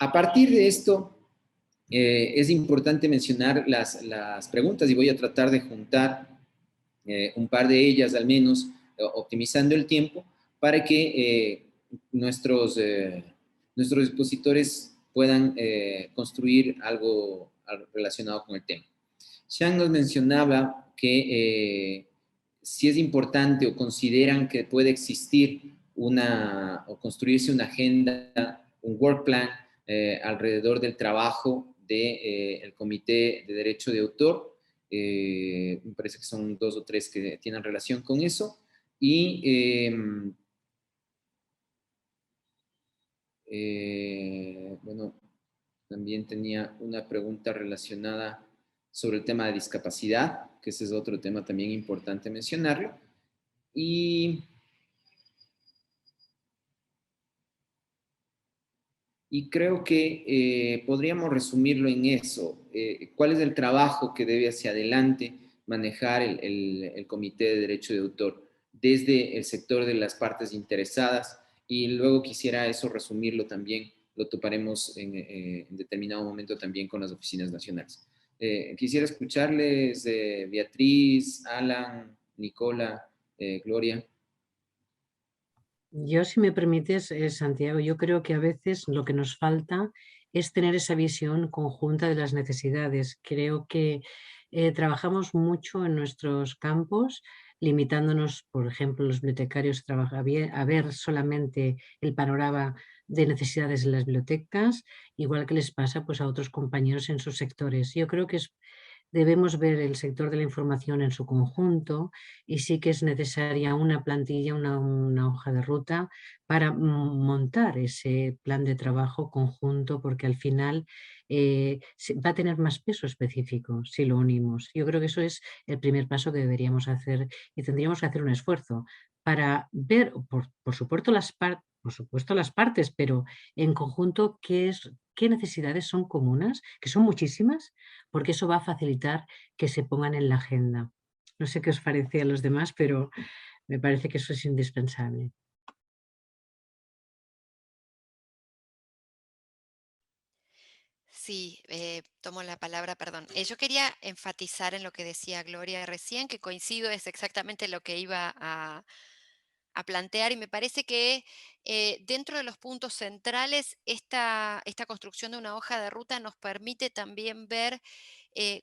A partir de esto, es importante mencionar las preguntas, y voy a tratar de juntar un par de ellas al menos, optimizando el tiempo, para que nuestros expositores puedan construir algo relacionado con el tema. Sean nos mencionaba que si es importante o consideran que puede existir o construirse una agenda, un work plan alrededor del trabajo del Comité de Derecho de Autor. Me parece que son 2 o 3 que tienen relación con eso. Y bueno, también tenía una pregunta relacionada sobre el tema de discapacidad, que ese es otro tema también importante mencionarlo. Y creo que podríamos resumirlo en eso. ¿Cuál es el trabajo que debe hacia adelante manejar el Comité de Derecho de Autor desde el sector de las partes interesadas? Y luego quisiera eso resumirlo también, lo toparemos en determinado momento también con las oficinas nacionales. Quisiera escucharles, Beatriz, Alan, Nicola, Gloria. Yo, si me permites, Santiago, yo creo que a veces lo que nos falta es tener esa visión conjunta de las necesidades. Creo que trabajamos mucho en nuestros campos, limitándonos, por ejemplo, los bibliotecarios a ver solamente el panorama de necesidades de las bibliotecas, igual que les pasa pues, a otros compañeros en sus sectores. Yo creo que debemos ver el sector de la información en su conjunto y sí que es necesaria una plantilla, una hoja de ruta para montar ese plan de trabajo conjunto, porque al final va a tener más peso específico si lo unimos. Yo creo que eso es el primer paso que deberíamos hacer y tendríamos que hacer un esfuerzo para ver, por supuesto, las partes, pero en conjunto qué necesidades son comunes, que son muchísimas, porque eso va a facilitar que se pongan en la agenda. No sé qué os parece a los demás, pero me parece que eso es indispensable. Sí, tomo la palabra, perdón. Yo quería enfatizar en lo que decía Gloria recién, que coincido, es exactamente lo que iba a plantear y me parece que dentro de los puntos centrales, esta construcción de una hoja de ruta nos permite también ver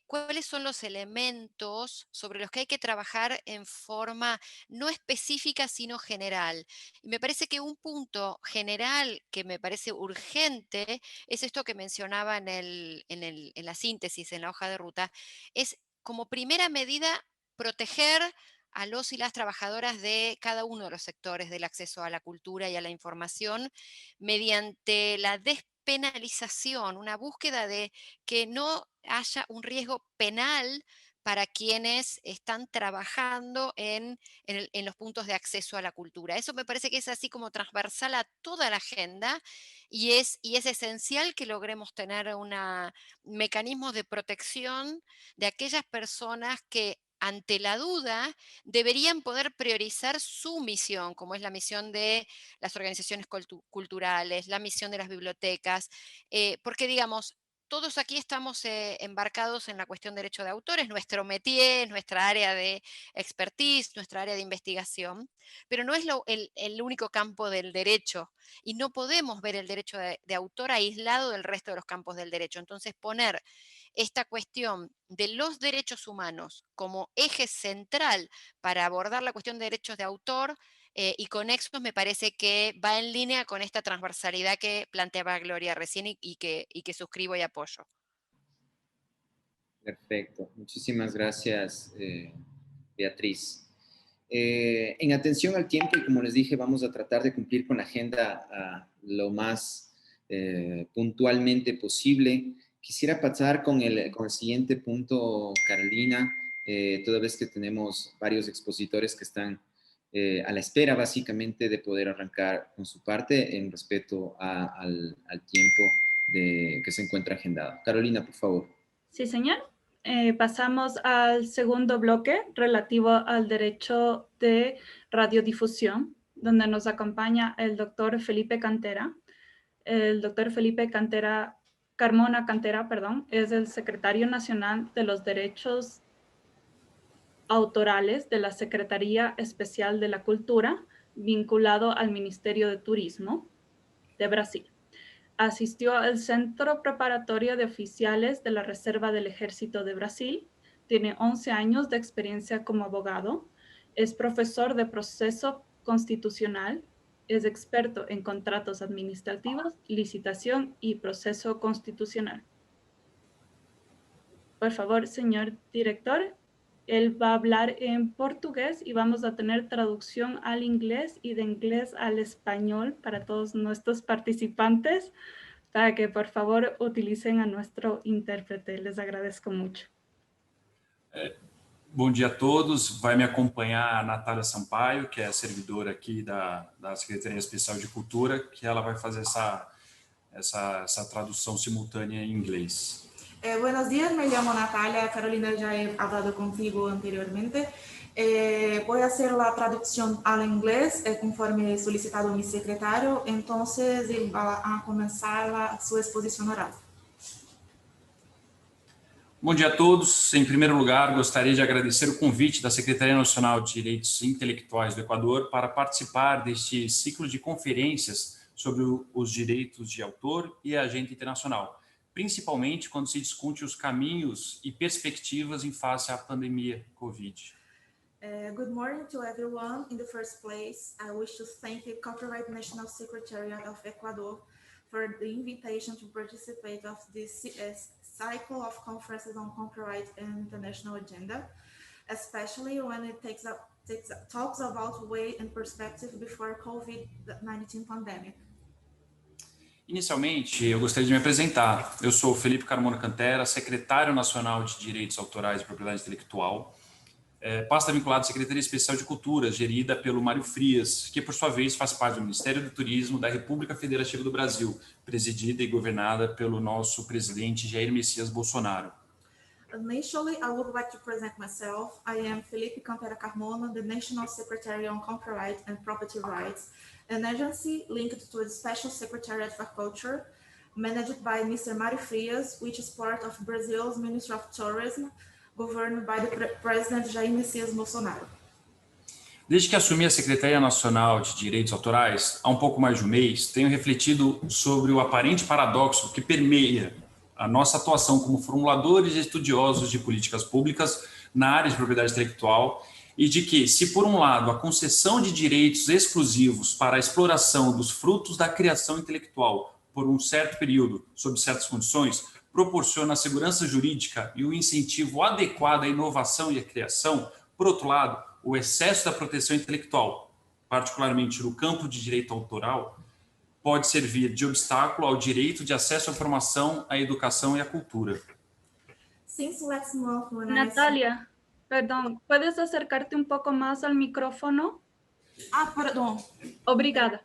cuáles son los elementos sobre los que hay que trabajar en forma no específica, sino general. Y me parece que un punto general que me parece urgente es esto que mencionaba en la síntesis, en la hoja de ruta, es como primera medida proteger a los y las trabajadoras de cada uno de los sectores del acceso a la cultura y a la información mediante la despenalización, una búsqueda de que no haya un riesgo penal para quienes están trabajando en los puntos de acceso a la cultura. Eso me parece que es así como transversal a toda la agenda y es esencial que logremos tener mecanismos de protección de aquellas personas que ante la duda deberían poder priorizar su misión, como es la misión de las organizaciones culturales, la misión de las bibliotecas, porque digamos, todos aquí estamos embarcados en la cuestión de derecho de autor, es nuestro métier, nuestra área de expertise, nuestra área de investigación, pero no es el único campo del derecho y no podemos ver el derecho de autor aislado del resto de los campos del derecho. Entonces, poner esta cuestión de los derechos humanos como eje central para abordar la cuestión de derechos de autor y conexos me parece que va en línea con esta transversalidad que planteaba Gloria recién y que suscribo y apoyo. Perfecto. Muchísimas gracias, Beatriz. En atención al tiempo, y como les dije, vamos a tratar de cumplir con la agenda lo más puntualmente posible. Quisiera pasar con el siguiente punto, Carolina, toda vez que tenemos varios expositores que están a la espera básicamente de poder arrancar con su parte en respeto al tiempo que se encuentra agendado. Carolina, por favor. Sí, señor. Pasamos al segundo bloque relativo al derecho de radiodifusión, donde nos acompaña el doctor Felipe Cantera. El doctor Felipe Carmona Cantera, perdón, es el secretario nacional de los derechos autorales de la Secretaría Especial de la Cultura, vinculado al Ministerio de Turismo de Brasil. Asistió al Centro Preparatorio de Oficiales de la Reserva del Ejército de Brasil. Tiene 11 años de experiencia como abogado. Es profesor de proceso constitucional. Es experto en contratos administrativos, licitación y proceso constitucional. Por favor, señor director, él va a hablar en portugués y vamos a tener traducción al inglés y de inglés al español para todos nuestros participantes, para que por favor utilicen a nuestro intérprete. Les agradezco mucho. Bom dia a todos. Vai me acompanhar a Natália Sampaio, que é a servidora aqui da Secretaria Especial de Cultura, que ela vai fazer essa tradução simultânea em inglês. Buenos días, me llamo Natalia. Carolina, ya he hablado contigo anteriormente. Voy a hacer la traducción al inglés conforme solicitado mi secretario. Entonces, él va a comenzar su exposición oral. Bom dia a todos. Em primeiro lugar, gostaria de agradecer o convite da Secretaria Nacional de Direitos Intelectuais do Equador para participar deste ciclo de conferências sobre os direitos de autor e agente internacional, principalmente quando se discute os caminhos e perspectivas em face à pandemia Covid. Good morning to everyone. In the first place, I wish to thank the Copyright National Secretariat of Ecuador for the invitation to participate of this cycle of conferences on copyright and international agenda, especially when it talks about way and perspective before COVID-19 pandemic. Inicialmente, eu gostaria de me apresentar. Eu sou Felipe Carmona Cantera, secretário nacional de Direitos Autorais e Propriedade Intelectual, pasta vinculada à Secretaria Especial de Cultura, gerida pelo Mário Frias, que por sua vez faz parte do Ministério do Turismo da República Federativa do Brasil, presidida e governada pelo nosso presidente Jair Messias Bolsonaro. Initially, I would like to present myself. I am Felipe Cantera Carmona, the National Secretary on Copyright and Property Rights, an agency linked to the Special Secretariat for Culture, managed by Mr. Mário Frias, which is part of Brazil's Ministry of Tourism, governed by the President Jair Messias Bolsonaro. Desde que assumi a Secretaria Nacional de Direitos Autorais, há um pouco mais de um mês, tenho refletido sobre o aparente paradoxo que permeia a nossa atuação como formuladores e estudiosos de políticas públicas na área de propriedade intelectual e de que, se por um lado a concessão de direitos exclusivos para a exploração dos frutos da criação intelectual por um certo período, sob certas condições, proporciona a segurança jurídica e o incentivo adequado à inovação e à criação, por outro lado, o excesso da proteção intelectual, particularmente no campo de direito autoral, pode servir de obstáculo ao direito de acesso à informação, à educação e à cultura. Natalia, perdón, ¿puedes acercarte un poco más al micrófono? Perdón. Obrigada.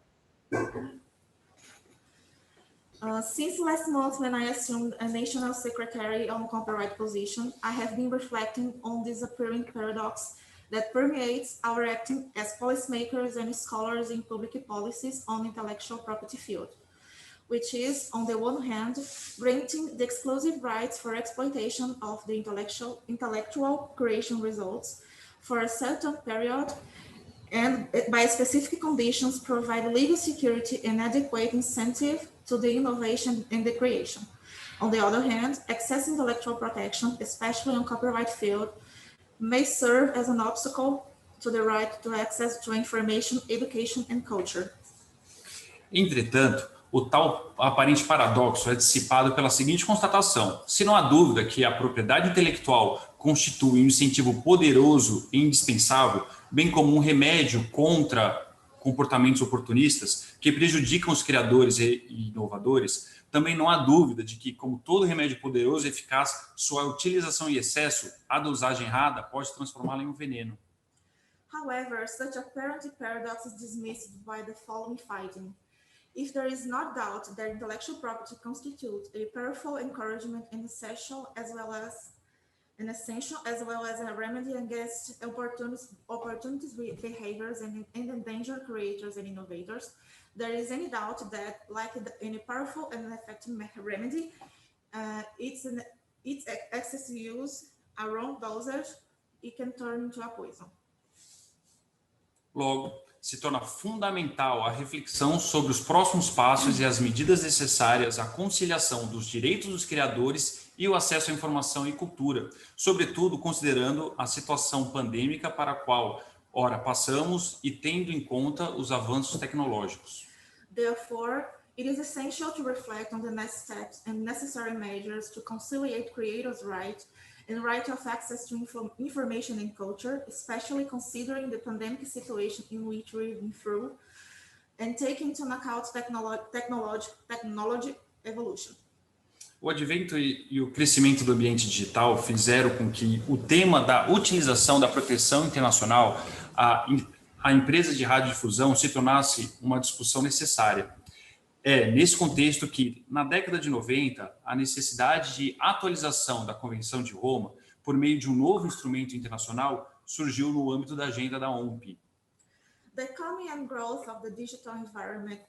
Since last month, when I assumed a national secretary on copyright position, I have been reflecting on this appearing paradox that permeates our acting as policymakers and scholars in public policies on intellectual property field, which is, on the one hand, granting the exclusive rights for exploitation of the intellectual creation results for a certain period, and by specific conditions provide legal security and adequate incentive to the innovation and the creation. On the other hand, excess intellectual protection, especially on copyright field, may serve as an obstacle to the right to access to information, education and culture. Entretanto, o tal aparente paradoxo é dissipado pela seguinte constatação: se não há dúvida que a propriedade intelectual constitui um incentivo poderoso e indispensável, bem como um remédio contra comportamentos oportunistas que prejudicam os criadores e inovadores, também não há dúvida de que, como todo remédio poderoso e eficaz, sua utilização em excesso, a dosagem errada, pode transformá-la em um veneno. However, such apparent paradox is dismissed by the following finding. If there is no doubt that intellectual property constitutes a powerful encouragement and essential as well as a remedy against opportunities behaviors and endanger creators and innovators, there is any doubt that, like any powerful and effective remedy, its excessive use, a wrong dosage, it can turn into a poison. Logo, se torna fundamental a reflexão sobre os próximos passos e as medidas necessárias à conciliação dos direitos dos criadores e o acesso à informação e cultura, sobretudo considerando a situação pandêmica para a qual, ora, passamos e tendo em conta os avanços tecnológicos. Therefore, it is essential to reflect on the next steps and necessary measures to conciliate creators' rights and right of access to information and culture, especially considering the pandemic situation in which we've been through, and take into account technology evolution. O advento e o crescimento do ambiente digital fizeram com que o tema da utilização da proteção internacional à empresa de radiodifusão se tornasse uma discussão necessária. É nesse contexto que, na década de 90, a necessidade de atualização da Convenção de Roma por meio de um novo instrumento internacional surgiu no âmbito da agenda da OMPI. The coming and growth of the digital environment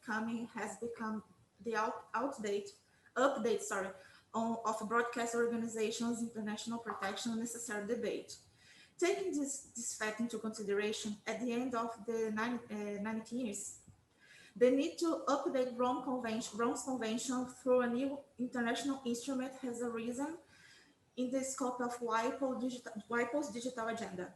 has become the update of broadcast organizations' international protection necessary debate. Taking this fact into consideration, at the end of the 1990s, the need to update Rome's convention through a new international instrument has arisen in the scope of WIPO's digital agenda.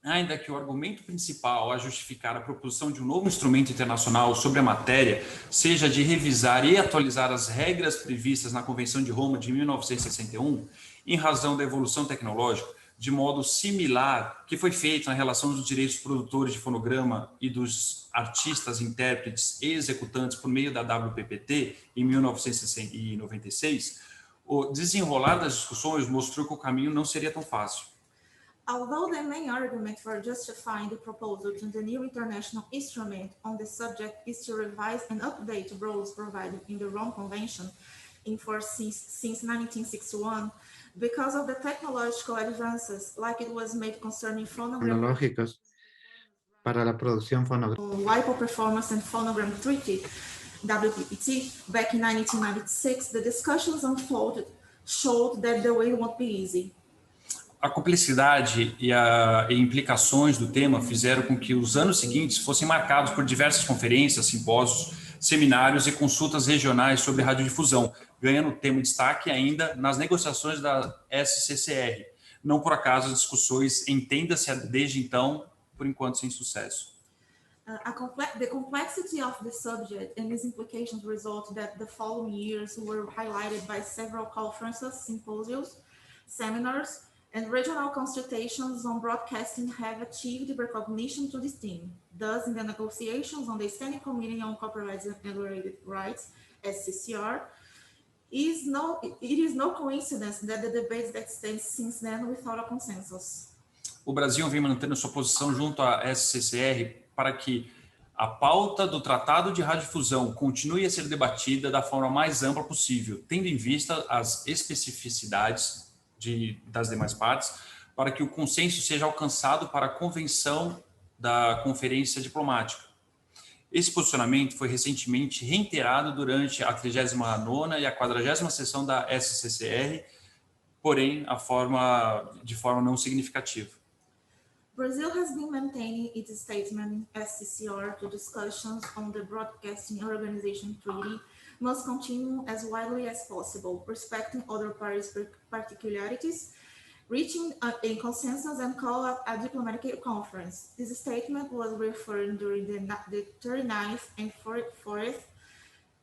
Ainda que o argumento principal a justificar a proposição de um novo instrumento internacional sobre a matéria seja de revisar e atualizar as regras previstas na Convenção de Roma de 1961, em razão da evolução tecnológica, de modo similar que foi feito na relação dos direitos produtores de fonograma e dos artistas, intérpretes e executantes por meio da WPPT em 1996, o desenrolar das discussões mostrou que o caminho não seria tão fácil. Although the main argument for justifying the proposal to the new international instrument on the subject is to revise and update rules provided in the Rome Convention in force since 1961, because of the technological advances, like it was made concerning tecnológicos para la producción fonográfica. WIPO Performance and Phonogram Treaty, WPPT, back in 1996, the discussions unfolded showed that the way won't be easy. A complexidade e implicações do tema fizeram com que os anos seguintes fossem marcados por diversas conferências, simpósios, seminários e consultas regionais sobre radiodifusão, ganhando tema destaque ainda nas negociações da SCCR. Não por acaso, as discussões entenda-se desde então, por enquanto, sem sucesso. The complexity of the subject and its implications result that the following years were highlighted by several conferences, symposiums, seminars, and regional consultations on broadcasting have achieved recognition to this theme. Thus, in the negotiations on the Standing Committee on Copyright and Related Rights, SCCR, it is no coincidence that the debates that stand since then without a consensus. O Brasil vem mantendo sua posição junto à SCCR para que a pauta do Tratado de Radiodifusão continue a ser debatida da forma mais ampla possível, tendo em vista as especificidades das demais partes, para que o consenso seja alcançado para a convenção da Conferência Diplomática. Esse posicionamento foi recentemente reiterado durante a 39ª e a 40ª sessão da SCCR, porém de forma não significativa. Brazil has been maintaining its statement in SCCR to discussions on the Broadcasting Organization Treaty must continue as widely as possible, respecting other parties' particularities, reaching a consensus and call a diplomatic conference. This statement was referred during the 39th and 40th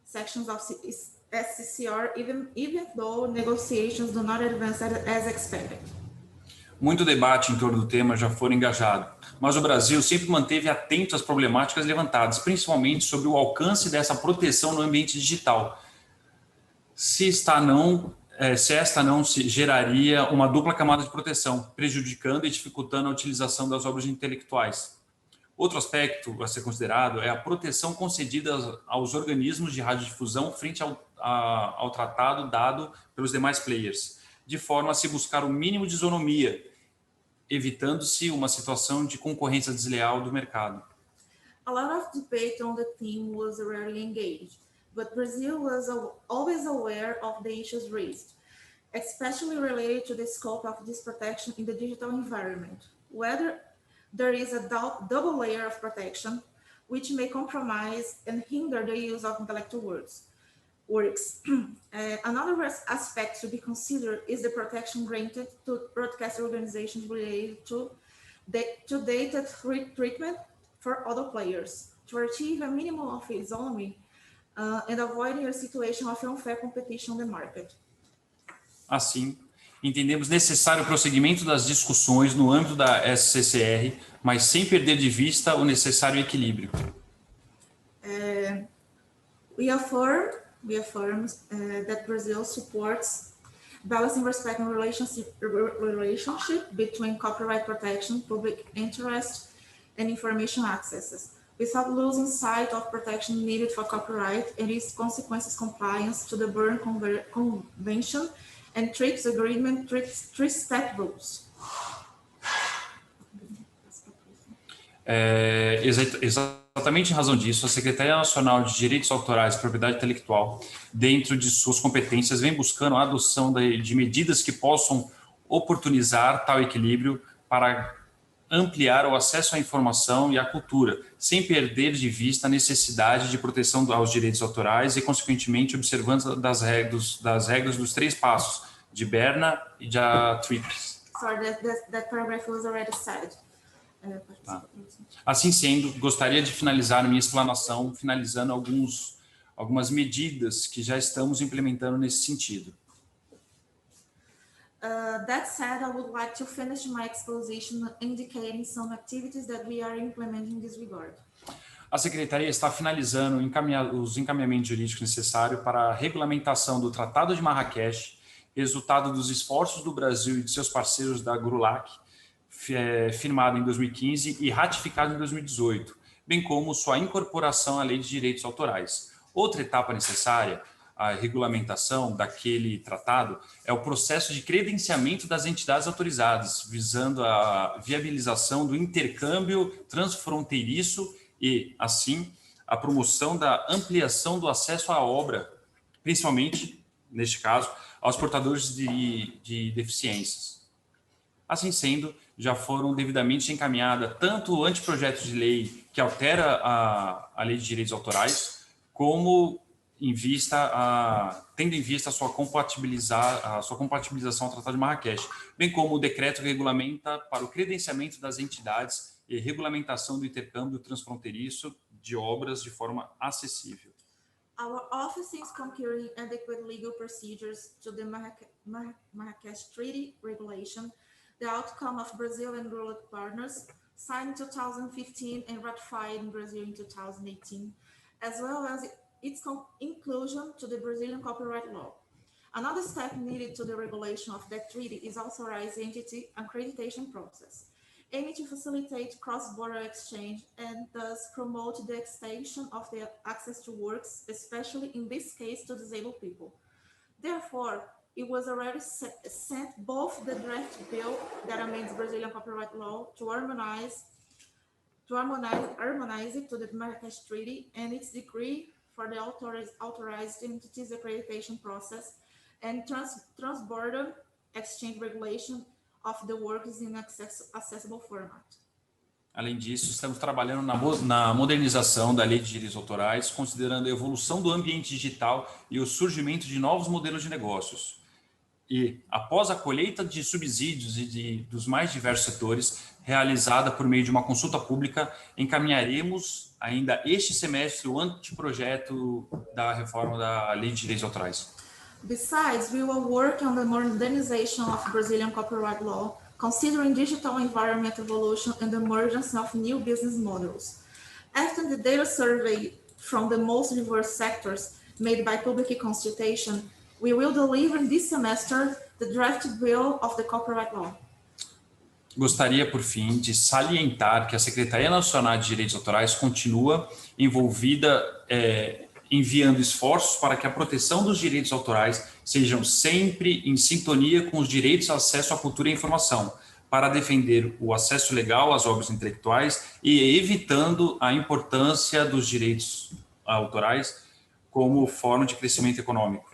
sections of SCCR, even though negotiations do not advance as expected. Muito debate em torno do tema já foi engajado, mas o Brasil sempre manteve atento às problemáticas levantadas, principalmente sobre o alcance dessa proteção no ambiente digital. Se esta não se geraria uma dupla camada de proteção, prejudicando e dificultando a utilização das obras intelectuais. Outro aspecto a ser considerado é a proteção concedida aos organismos de radiodifusão frente ao tratado dado pelos demais players, de forma a se buscar o mínimo de isonomia, evitando-se uma situação de concorrência desleal do mercado. A lot of debate on the theme was rarely engaged, but Brazil was always aware of the issues raised, especially related to the scope of this protection in the digital environment, whether there is a double layer of protection, which may compromise and hinder the use of intellectual works. Another aspect to be considered is the protection granted to broadcast organizations related to data treatment for other players to achieve a minimum of isonomy and avoiding a situation of unfair competition on the market. Assim, entendemos necessário o prosseguimento das discussões no âmbito da SCCR, mas sem perder de vista o necessário equilíbrio. We affirm that Brazil supports balancing respect and relationship between copyright protection, public interest, and information accesses, without losing sight of protection needed for copyright and its consequences compliance to the Berne Convention and TRIPS Agreement, three-step rules. Exatamente em razão disso, a Secretaria Nacional de Direitos Autorais e Propriedade Intelectual, dentro de suas competências, vem buscando a adoção de medidas que possam oportunizar tal equilíbrio para ampliar o acesso à informação e à cultura, sem perder de vista a necessidade de proteção aos direitos autorais e, consequentemente, observando das regras dos 3 passos, de Berna e da TRIPS. Sorry, that paragraph was already said. Assim sendo, gostaria de finalizar minha explanação, finalizando algumas medidas que já estamos implementando nesse sentido. That said, I would like to finish my exposition indicating some activities that we are implementing in this regard. A Secretaria está finalizando os encaminhamentos jurídicos necessários para a regulamentação do Tratado de Marrakech, resultado dos esforços do Brasil e de seus parceiros da GRULAC, firmado em 2015 e ratificado em 2018, bem como sua incorporação à Lei de Direitos Autorais. Outra etapa necessária, a regulamentação daquele tratado, é o processo de credenciamento das entidades autorizadas, visando a viabilização do intercâmbio transfronteiriço e, assim, a promoção da ampliação do acesso à obra, principalmente, neste caso, aos portadores de deficiências. Assim sendo, já foram devidamente encaminhadas tanto o anteprojeto de lei que altera a Lei de Direitos Autorais, como tendo em vista a sua compatibilização ao Tratado de Marrakech, bem como o decreto que regulamenta para o credenciamento das entidades e regulamentação do intercâmbio transfronteiriço de obras de forma acessível. Our office is concurring adequate legal procedures to the Marrakech Treaty regulation, the outcome of Brazil and GRULAC partners, signed in 2015 and ratified in Brazil in 2018, as well as its inclusion to the Brazilian copyright law. Another step needed to the regulation of that treaty is authorized entity accreditation process, aiming to facilitate cross-border exchange and thus promote the extension of the access to works, especially in this case to disabled people. Therefore, it was already sent both the draft bill that amends Brazilian copyright law to harmonize it to the Marrakech Treaty and its decree for the authorized entities accreditation process and transborder exchange regulation of the works in accessible format. Além disso, estamos trabalhando na modernização da Lei de Direitos Autorais, considerando a evolução do ambiente digital e o surgimento de novos modelos de negócios. E, após a colheita de subsídios e dos mais diversos setores, realizada por meio de uma consulta pública, encaminharemos ainda este semestre o anteprojeto da reforma da Lei de Direitos Autorais. Besides, we will work on the modernization of Brazilian copyright law, considering digital environment evolution and the emergence of new business models. After the data survey from the most diverse sectors made by public consultation, we will deliver this semester the draft bill of the copyright law. Gostaria, por fim, de salientar que a Secretaria Nacional de Direitos Autorais continua envolvida enviando esforços para que a proteção dos direitos autorais sejam sempre em sintonia com os direitos de acesso à cultura e informação, para defender o acesso legal às obras intelectuais e evitando a importância dos direitos autorais como forma de crescimento econômico.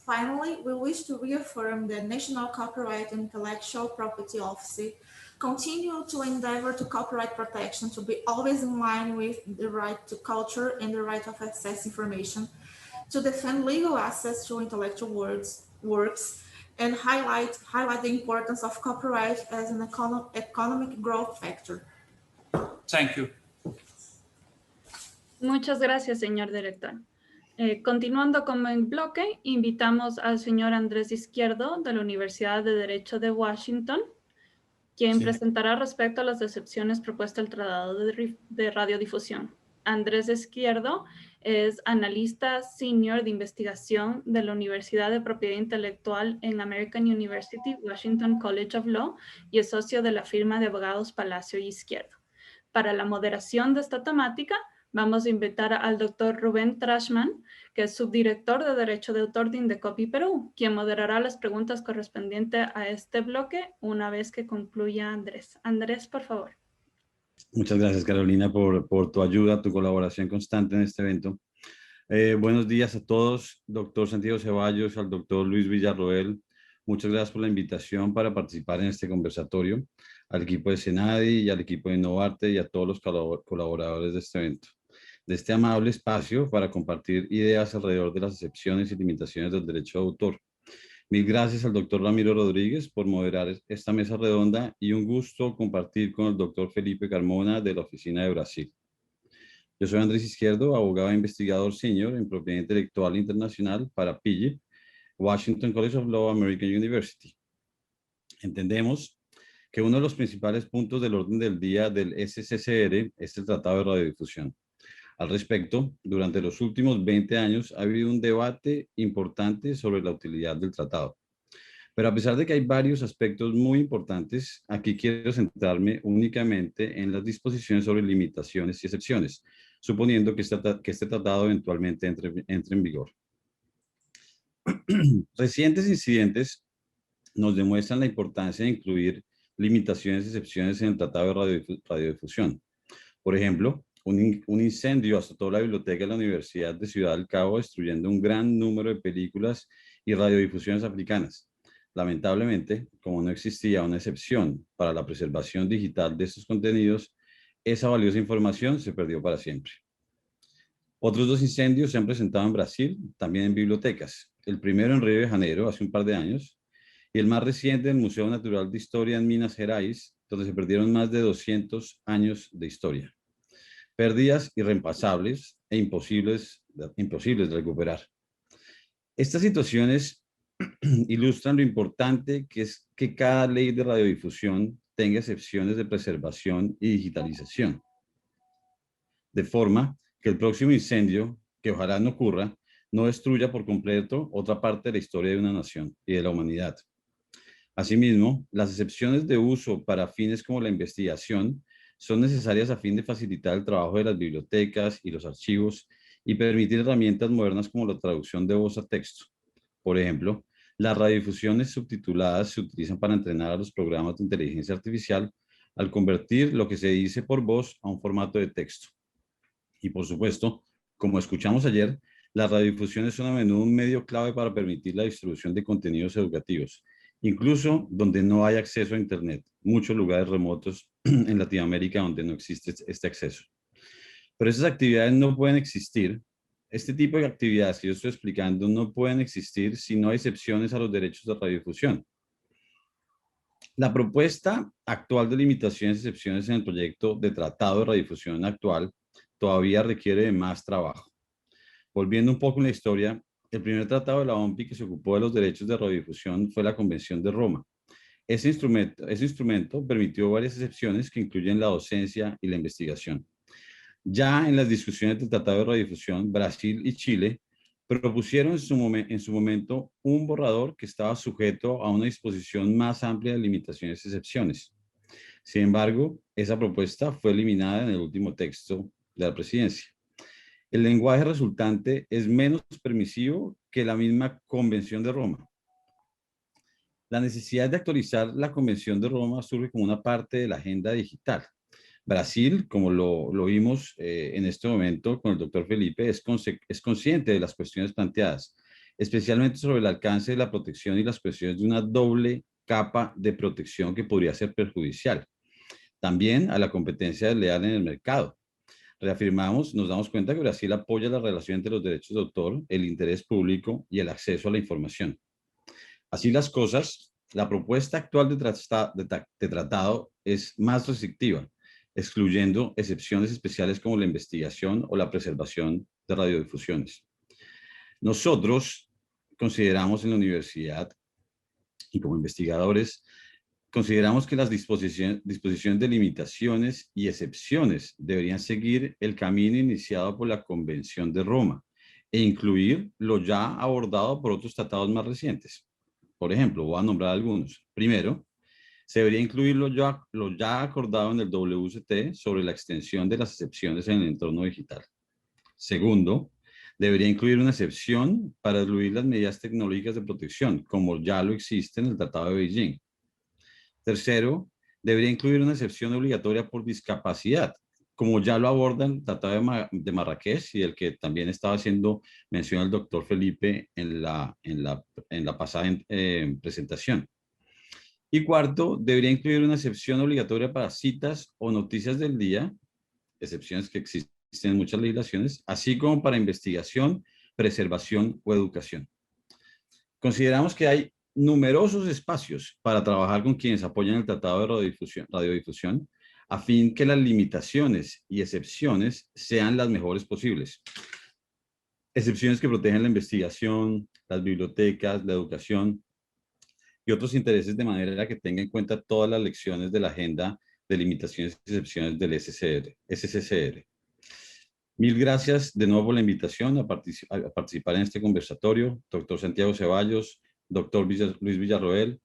Finally, we wish to reaffirm that National Copyright and Intellectual Property Office continue to endeavor to copyright protection to be always in line with the right to culture and the right of access information, to defend legal access to intellectual works, and highlight the importance of copyright as an economic growth factor. Thank you. Muchas gracias, señor director. Continuando con el bloque, invitamos al señor Andrés Izquierdo de la Universidad de Derecho de Washington, quien presentará respecto a las excepciones propuestas al Tratado de Radiodifusión. Andrés Izquierdo es analista senior de investigación de la Universidad de Propiedad Intelectual en American University, Washington College of Law, y es socio de la firma de abogados Palacio y Izquierdo. Para la moderación de esta temática, vamos a invitar al doctor Rubén Trashman, que es subdirector de Derecho de Autor de Indecopy Perú, quien moderará las preguntas correspondientes a este bloque una vez que concluya Andrés. Andrés, por favor. Muchas gracias, Carolina, por tu ayuda, tu colaboración constante en este evento. Buenos días a todos, doctor Santiago Ceballos, al doctor Luis Villarroel. Muchas gracias por la invitación para participar en este conversatorio, al equipo de Senadi y al equipo de Innovarte y a todos los colaboradores de este evento, de este amable espacio para compartir ideas alrededor de las excepciones y limitaciones del derecho de autor. Mil gracias al doctor Ramiro Rodríguez por moderar esta mesa redonda y un gusto compartir con el doctor Felipe Carmona de la Oficina de Brasil. Yo soy Andrés Izquierdo, abogado e investigador senior en propiedad intelectual internacional para PIGI, Washington College of Law, American University. Entendemos que uno de los principales puntos del orden del día del SCCR es el Tratado de Radiodifusión. Al respecto, durante los últimos 20 años ha habido un debate importante sobre la utilidad del tratado. Pero a pesar de que hay varios aspectos muy importantes, aquí quiero centrarme únicamente en las disposiciones sobre limitaciones y excepciones, suponiendo que este tratado eventualmente entre en vigor. Recientes incidentes nos demuestran la importancia de incluir limitaciones y excepciones en el Tratado de Radiodifusión. Por ejemplo, un incendio azotó la biblioteca de la Universidad de Ciudad del Cabo, destruyendo un gran número de películas y radiodifusiones africanas. Lamentablemente, como no existía una excepción para la preservación digital de estos contenidos, esa valiosa información se perdió para siempre. Otros dos incendios se han presentado en Brasil, también en bibliotecas. El primero en Río de Janeiro, hace un par de años, y el más reciente en el Museo Natural de Historia en Minas Gerais, donde se perdieron más de 200 años de historia. Pérdidas irreemplazables e imposibles de recuperar. Estas situaciones ilustran lo importante que es que cada ley de radiodifusión tenga excepciones de preservación y digitalización, de forma que el próximo incendio, que ojalá no ocurra, no destruya por completo otra parte de la historia de una nación y de la humanidad. Asimismo, las excepciones de uso para fines como la investigación son necesarias a fin de facilitar el trabajo de las bibliotecas y los archivos y permitir herramientas modernas como la traducción de voz a texto. Por ejemplo, las radiodifusiones subtituladas se utilizan para entrenar a los programas de inteligencia artificial al convertir lo que se dice por voz a un formato de texto. Y por supuesto, como escuchamos ayer, las radiodifusiones son a menudo un medio clave para permitir la distribución de contenidos educativos, incluso donde no hay acceso a Internet, muchos lugares remotos en Latinoamérica donde no existe este acceso. Pero esas actividades no pueden existir, este tipo de actividades que yo estoy explicando no pueden existir si no hay excepciones a los derechos de radiodifusión. La propuesta actual de limitaciones y excepciones en el proyecto de Tratado de Radiodifusión actual todavía requiere de más trabajo. Volviendo un poco en la historia, el primer tratado de la OMPI que se ocupó de los derechos de radiodifusión fue la Convención de Roma. Ese instrumento permitió varias excepciones que incluyen la docencia y la investigación. Ya en las discusiones del Tratado de Radiodifusión, Brasil y Chile propusieron en su momento un borrador que estaba sujeto a una disposición más amplia de limitaciones y excepciones. Sin embargo, esa propuesta fue eliminada en el último texto de la presidencia. El lenguaje resultante es menos permisivo que la misma Convención de Roma. La necesidad de actualizar la Convención de Roma surge como una parte de la agenda digital. Brasil, como lo vimos en este momento con el doctor Felipe, es consciente de las cuestiones planteadas. especialmente sobre el alcance de la protección y las cuestiones de una doble capa de protección que podría ser perjudicial. También a la competencia desleal en el mercado. Reafirmamos, nos damos cuenta que Brasil apoya la relación entre los derechos de autor, el interés público y el acceso a la información. Así las cosas, la propuesta actual de tratado es más restrictiva, excluyendo excepciones especiales como la investigación o la preservación de radiodifusiones. Nosotros consideramos en la universidad y como investigadores, consideramos que las disposiciones de limitaciones y excepciones deberían seguir el camino iniciado por la Convención de Roma e incluir lo ya abordado por otros tratados más recientes. Por ejemplo, voy a nombrar algunos. Primero, se debería incluir lo ya acordado en el WCT sobre la extensión de las excepciones en el entorno digital. Segundo, debería incluir una excepción para excluir las medidas tecnológicas de protección, como ya lo existe en el Tratado de Beijing. Tercero, debería incluir una excepción obligatoria por discapacidad, como ya lo aborda el Tratado de Marrakech y el que también estaba haciendo mención el doctor Felipe en la pasada presentación. Y cuarto, debería incluir una excepción obligatoria para citas o noticias del día, excepciones que existen en muchas legislaciones, así como para investigación, preservación o educación. Consideramos que hay numerosos espacios para trabajar con quienes apoyan el Tratado de Radiodifusión a fin que las limitaciones y excepciones sean las mejores posibles. Excepciones que protegen la investigación, las bibliotecas, la educación y otros intereses de manera que tenga en cuenta todas las lecciones de la agenda de limitaciones y excepciones del SCCR. Mil gracias de nuevo por la invitación a participar en este conversatorio, doctor Santiago Ceballos, doctor Luis Villarroel,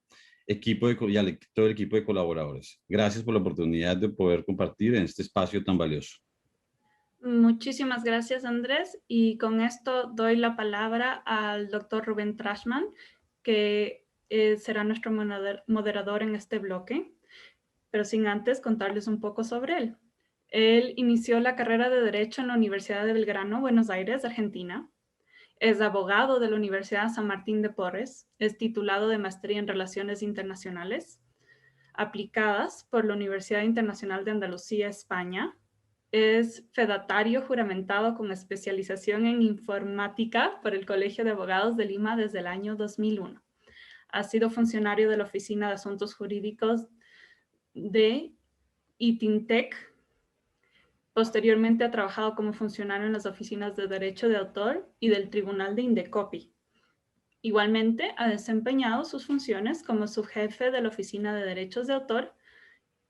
y todo el equipo de colaboradores. Gracias por la oportunidad de poder compartir en este espacio tan valioso. Muchísimas gracias, Andrés. Y con esto doy la palabra al doctor Rubén Trashman, que será nuestro moderador en este bloque, pero sin antes contarles un poco sobre él. Él inició la carrera de Derecho en la Universidad de Belgrano, Buenos Aires, Argentina. Es abogado de la Universidad San Martín de Porres. Es titulado de Maestría en Relaciones Internacionales aplicadas por la Universidad Internacional de Andalucía, España. Es fedatario juramentado con especialización en informática por el Colegio de Abogados de Lima desde el año 2001. Ha sido funcionario de la Oficina de Asuntos Jurídicos de ITINTEC. Posteriormente ha trabajado como funcionario en las oficinas de Derecho de Autor y del Tribunal de Indecopi. Igualmente ha desempeñado sus funciones como subjefe de la Oficina de Derechos de Autor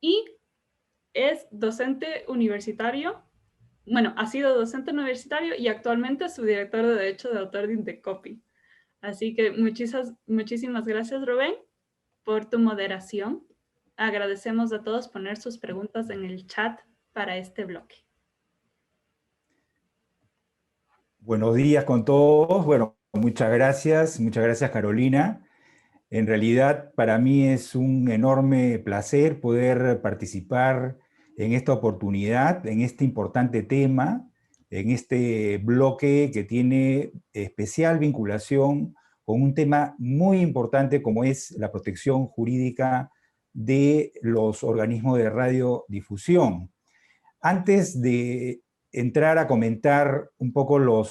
y es docente universitario, ha sido docente universitario y actualmente es subdirector de Derecho de Autor de Indecopi. Así que muchísimas gracias, Rubén, por tu moderación. Agradecemos a todos poner sus preguntas en el chat para este bloque. Buenos días con todos. Bueno, muchas gracias Carolina. En realidad para mí es un enorme placer poder participar en esta oportunidad, en este importante tema, en este bloque que tiene especial vinculación con un tema muy importante como es la protección jurídica de los organismos de radiodifusión. Antes de entrar a comentar un poco lo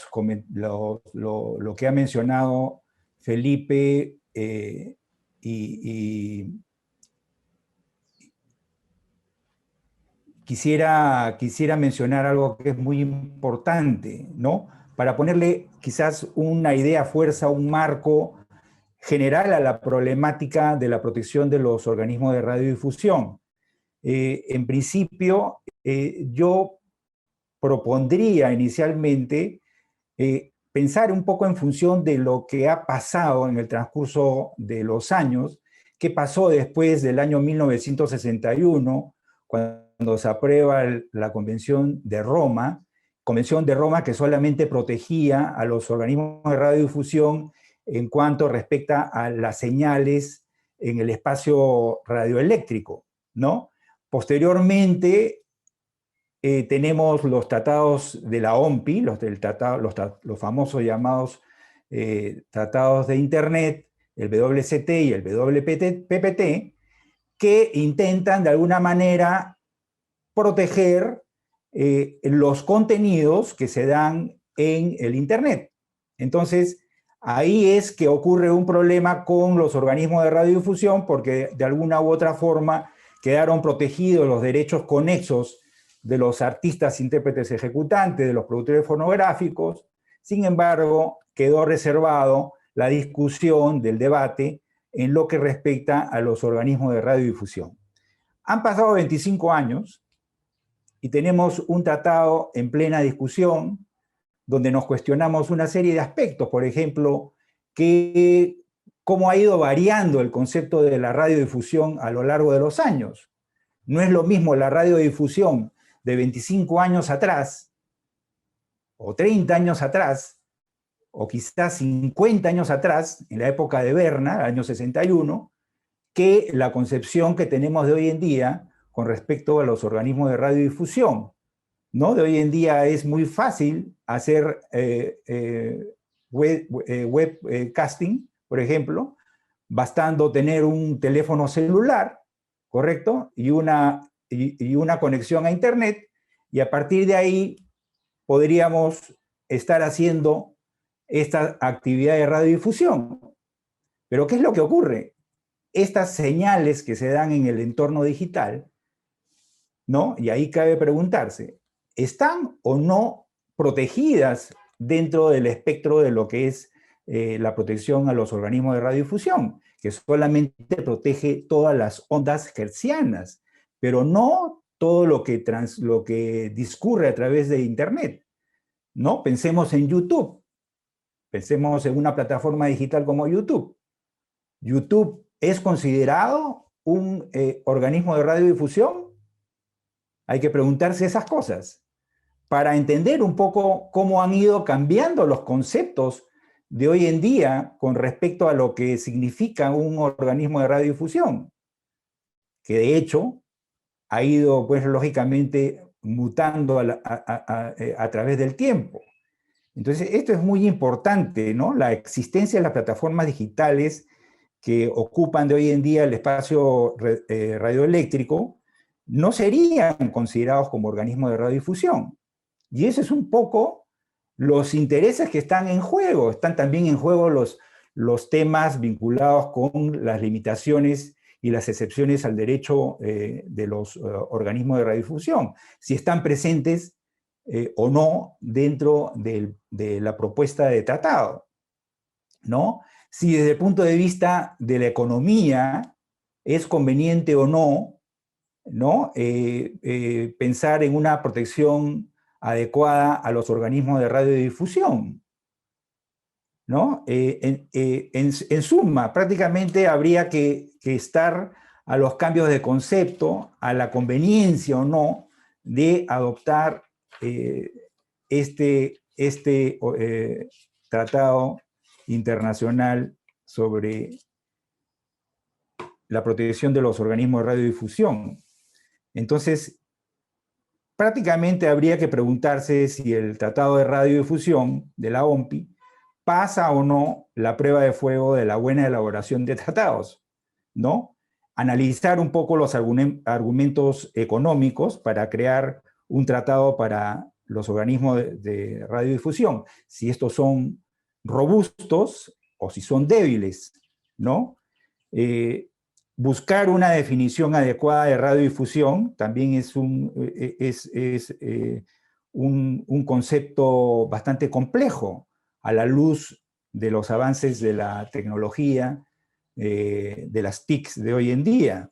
que ha mencionado Felipe quisiera mencionar algo que es muy importante, ¿no? Para ponerle quizás una idea, fuerza, un marco general a la problemática de la protección de los organismos de radiodifusión. En principio, yo propondría inicialmente pensar un poco en función de lo que ha pasado en el transcurso de los años, qué pasó después del año 1961, cuando se aprueba la Convención de Roma que solamente protegía a los organismos de radiodifusión en cuanto respecta a las señales en el espacio radioeléctrico, ¿no? Posteriormente, tenemos los tratados de la OMPI, los famosos llamados tratados de Internet, el WCT y el WPPT, que intentan de alguna manera proteger los contenidos que se dan en el Internet. Entonces, ahí es que ocurre un problema con los organismos de radiodifusión, porque de alguna u otra forma quedaron protegidos los derechos conexos de los artistas, intérpretes, ejecutantes, de los productores fonográficos. Sin embargo, quedó reservado la discusión del debate en lo que respecta a los organismos de radiodifusión. Han pasado 25 años y tenemos un tratado en plena discusión donde nos cuestionamos una serie de aspectos, por ejemplo, cómo ha ido variando el concepto de la radiodifusión a lo largo de los años. No es lo mismo la radiodifusión de 25 años atrás, o 30 años atrás, o quizás 50 años atrás, en la época de Berna, año 61, que la concepción que tenemos de hoy en día con respecto a los organismos de radiodifusión, ¿no? De hoy en día es muy fácil hacer webcasting, por ejemplo, bastando tener un teléfono celular, ¿correcto? Y una conexión a Internet, y a partir de ahí podríamos estar haciendo esta actividad de radiodifusión. Pero ¿qué es lo que ocurre? Estas señales que se dan en el entorno digital, ¿no? Y ahí cabe preguntarse, ¿están o no protegidas dentro del espectro de lo que es la protección a los organismos de radiodifusión, que solamente protege todas las ondas hertzianas, pero no todo lo que discurre a través de Internet, ¿no? Pensemos en YouTube, pensemos en una plataforma digital como YouTube. ¿YouTube es considerado un organismo de radiodifusión? Hay que preguntarse esas cosas para entender un poco cómo han ido cambiando los conceptos de hoy en día con respecto a lo que significa un organismo de radiodifusión, que de hecho ha ido, pues lógicamente, mutando a través del tiempo. Entonces, esto es muy importante, ¿no? La existencia de las plataformas digitales que ocupan de hoy en día el espacio radioeléctrico no serían considerados como organismos de radiodifusión. Y eso es un poco los intereses que están en juego. Están también en juego los temas vinculados con las limitaciones y las excepciones al derecho de los organismos de radiodifusión, si están presentes o no dentro de la propuesta de tratado, ¿no? Si desde el punto de vista de la economía es conveniente o no, ¿no? Pensar en una protección adecuada a los organismos de radiodifusión, ¿no? En suma, prácticamente habría que estar a los cambios de concepto, a la conveniencia o no de adoptar este tratado internacional sobre la protección de los organismos de radiodifusión. Entonces, prácticamente habría que preguntarse si el Tratado de Radiodifusión de la OMPI pasa o no la prueba de fuego de la buena elaboración de tratados, ¿no? Analizar un poco los argumentos económicos para crear un tratado para los organismos de radiodifusión, si estos son robustos o si son débiles, ¿no? Buscar una definición adecuada de radiodifusión también es un concepto bastante complejo a la luz de los avances de la tecnología, de las TICs de hoy en día.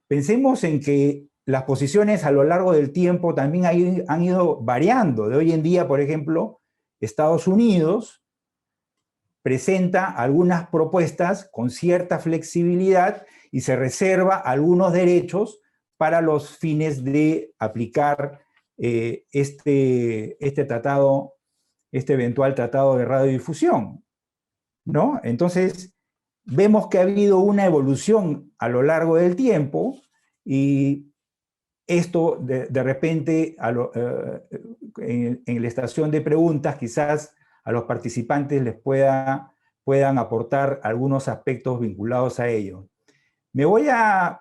Pensemos en que las posiciones a lo largo del tiempo también han ido variando. De hoy en día, por ejemplo, Estados Unidos presenta algunas propuestas con cierta flexibilidad y se reserva algunos derechos para los fines de aplicar este eventual tratado de radiodifusión, ¿no? Entonces, vemos que ha habido una evolución a lo largo del tiempo y esto de repente en la estación de preguntas quizás a los participantes les puedan aportar algunos aspectos vinculados a ello. Me voy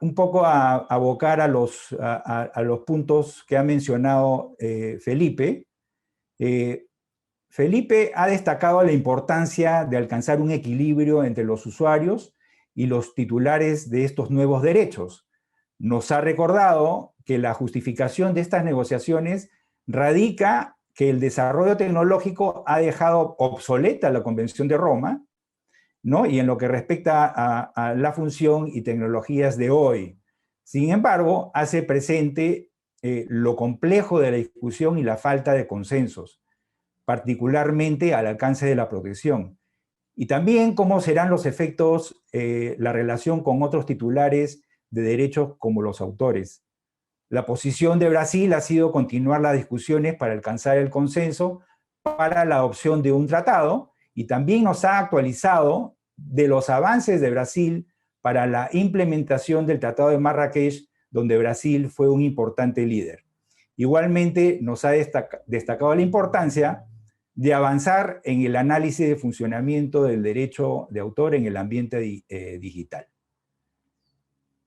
un poco a abocar a los puntos que ha mencionado Felipe. Felipe ha destacado la importancia de alcanzar un equilibrio entre los usuarios y los titulares de estos nuevos derechos. Nos ha recordado que la justificación de estas negociaciones radica que el desarrollo tecnológico ha dejado obsoleta la Convención de Roma, ¿no? Y en lo que respecta a la función y tecnologías de hoy. Sin embargo, hace presente lo complejo de la discusión y la falta de consensos, particularmente al alcance de la protección. Y también cómo serán los efectos, la relación con otros titulares de derechos como los autores. La posición de Brasil ha sido continuar las discusiones para alcanzar el consenso para la adopción de un tratado, y también nos ha actualizado de los avances de Brasil para la implementación del Tratado de Marrakech, donde Brasil fue un importante líder. Igualmente nos ha destacado la importancia de avanzar en el análisis de funcionamiento del derecho de autor en el ambiente digital.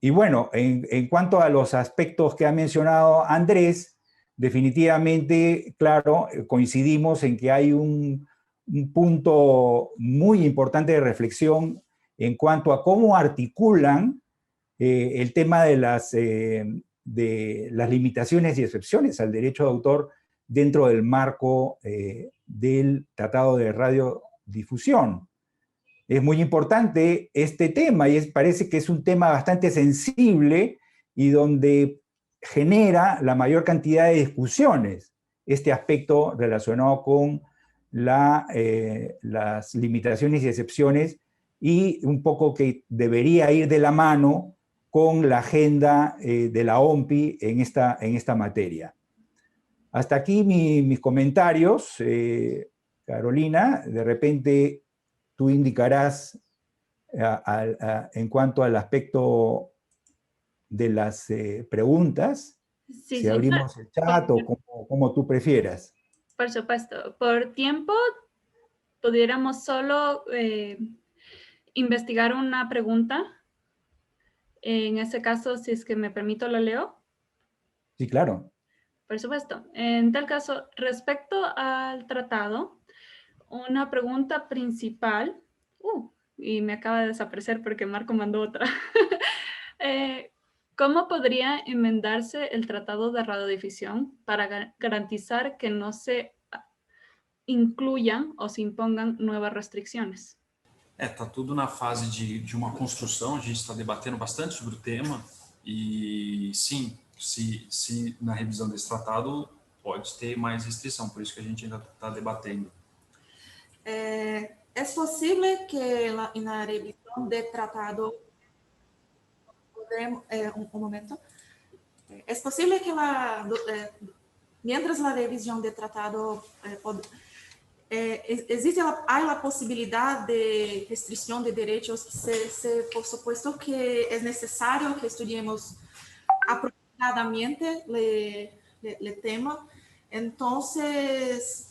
Y bueno, en cuanto a los aspectos que ha mencionado Andrés, definitivamente, claro, coincidimos en que hay un punto muy importante de reflexión en cuanto a cómo articulan el tema de las limitaciones y excepciones al derecho de autor dentro del marco del Tratado de Radiodifusión. Es muy importante este tema y parece que es un tema bastante sensible y donde genera la mayor cantidad de discusiones este aspecto relacionado con las limitaciones y excepciones, y un poco que debería ir de la mano con la agenda de la OMPI en esta materia. Hasta aquí mis comentarios. Carolina, de repente tú indicarás en cuanto al aspecto de las preguntas, Sí, si abrimos el chat o como tú prefieras. Por supuesto. Por tiempo, pudiéramos solo investigar una pregunta. En ese caso, si es que me permito, la leo. Sí, claro. Por supuesto. En tal caso, respecto al tratado, una pregunta principal, y me acaba de desaparecer porque Marco mandó otra. ¿Cómo podría enmendarse el Tratado de Radiodifusión para garantizar que no se incluyan o se impongan nuevas restricciones? Está tudo na fase de uma construção, a gente está debatendo bastante sobre o tema, e sim, se na revisão desse tratado pode ter mais restrição, por isso que a gente ainda está debatendo. Es posible que en la revisión del tratado, un momento, es posible que mientras la revisión del tratado hay la posibilidad de restricción de derechos, por supuesto que es necesario que estudiemos apropiadamente el tema. Entonces,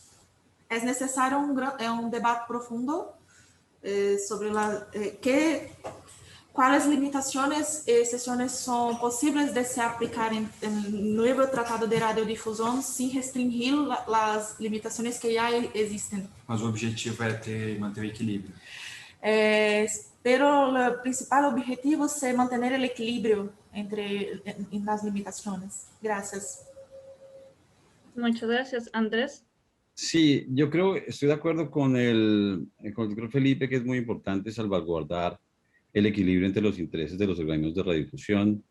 es necesario un debate profundo sobre cuáles limitaciones y excepciones son posibles de se aplicar en el nuevo Tratado de Radiodifusión sin restringir las limitaciones que ya existen. Mas o objetivo é manter o equilíbrio. Pero el principal objetivo es mantener el equilibrio en las limitaciones. Gracias. Muchas gracias, Andrés. Sí, yo estoy de acuerdo con el doctor Felipe, que es muy importante salvaguardar el equilibrio entre los intereses de los organismos de radiodifusión,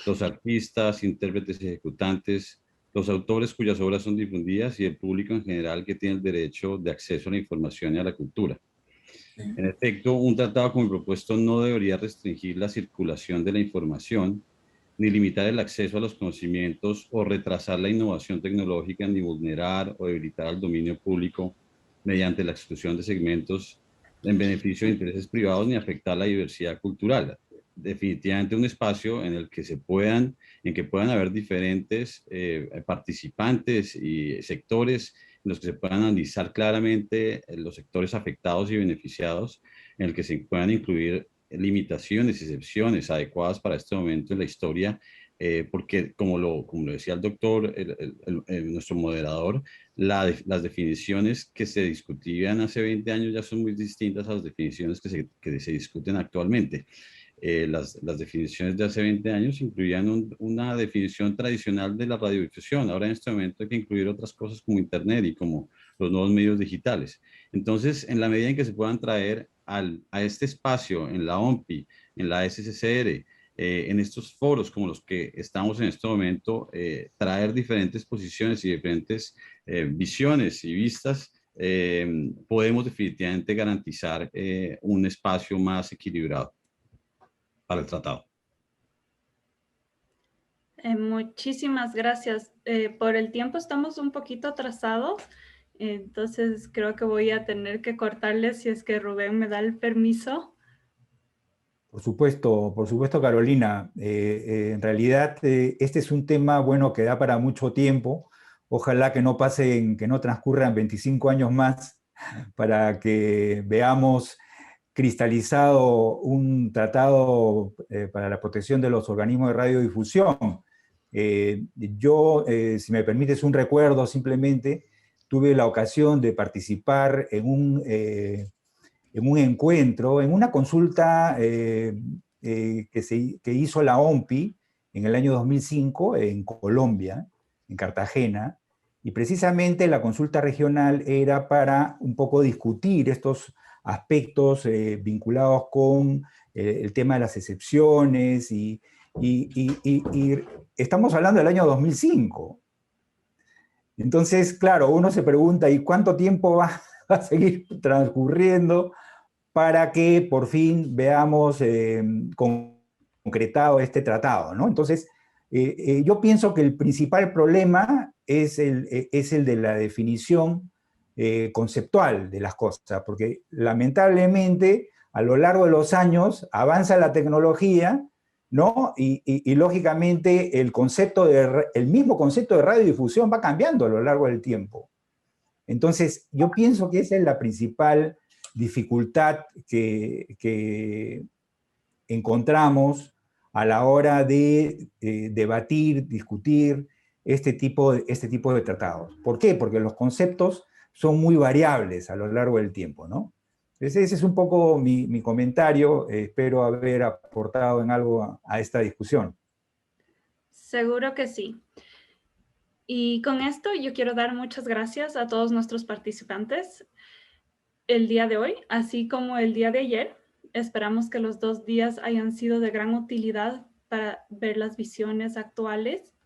los artistas, intérpretes y ejecutantes, los autores cuyas obras son difundidas y el público en general que tiene el derecho de acceso a la información y a la cultura. En efecto, un tratado como el propuesto no debería restringir la circulación de la información, ni limitar el acceso a los conocimientos o retrasar la innovación tecnológica, ni vulnerar o debilitar al dominio público mediante la exclusión de segmentos en beneficio de intereses privados, ni afectar la diversidad cultural. Definitivamente un espacio en el que puedan haber diferentes participantes y sectores los que se puedan analizar claramente los sectores afectados y beneficiados, en el que se puedan incluir limitaciones y excepciones adecuadas para este momento en la historia, porque como lo decía el doctor, nuestro moderador, las definiciones que se discutían hace 20 años ya son muy distintas a las definiciones que se discuten actualmente. Las definiciones de hace 20 años incluían una definición tradicional de la radiodifusión. Ahora en este momento hay que incluir otras cosas como Internet y como los nuevos medios digitales. Entonces, en la medida en que se puedan traer a este espacio, en la OMPI, en la SCCR, en estos foros como los que estamos en este momento, traer diferentes posiciones y diferentes visiones y vistas, podemos definitivamente garantizar un espacio más equilibrado para el tratado. Muchísimas gracias. Por el tiempo estamos un poquito atrasados, entonces creo que voy a tener que cortarles si es que Rubén me da el permiso. Por supuesto, Carolina. En realidad, este es un tema, bueno, que da para mucho tiempo. Ojalá que no transcurran 25 años más para que veamos cristalizado un tratado para la protección de los organismos de radiodifusión. Yo, si me permites un recuerdo simplemente, tuve la ocasión de participar en un encuentro, en una consulta que hizo la OMPI en el año 2005 en Colombia, en Cartagena, y precisamente la consulta regional era para un poco discutir estos aspectos vinculados con el tema de las excepciones y estamos hablando del año 2005. Entonces, claro, uno se pregunta, ¿y cuánto tiempo va a seguir transcurriendo para que por fin veamos concretado este tratado, ¿no? Entonces, yo pienso que el principal problema es el de la definición conceptual de las cosas, porque lamentablemente a lo largo de los años avanza la tecnología, ¿no? Y lógicamente el mismo concepto de radiodifusión va cambiando a lo largo del tiempo. Entonces, yo pienso que esa es la principal dificultad que encontramos a la hora de debatir, discutir este tipo de tratados. ¿Por qué? Porque los conceptos son muy variables a lo largo del tiempo, ¿no? Ese es un poco mi comentario. Espero haber aportado en algo a esta discusión. Seguro que sí. Y con esto yo quiero dar muchas gracias a todos nuestros participantes el día de hoy, así como el día de ayer. Esperamos que los 2 días hayan sido de gran utilidad para ver las visiones actuales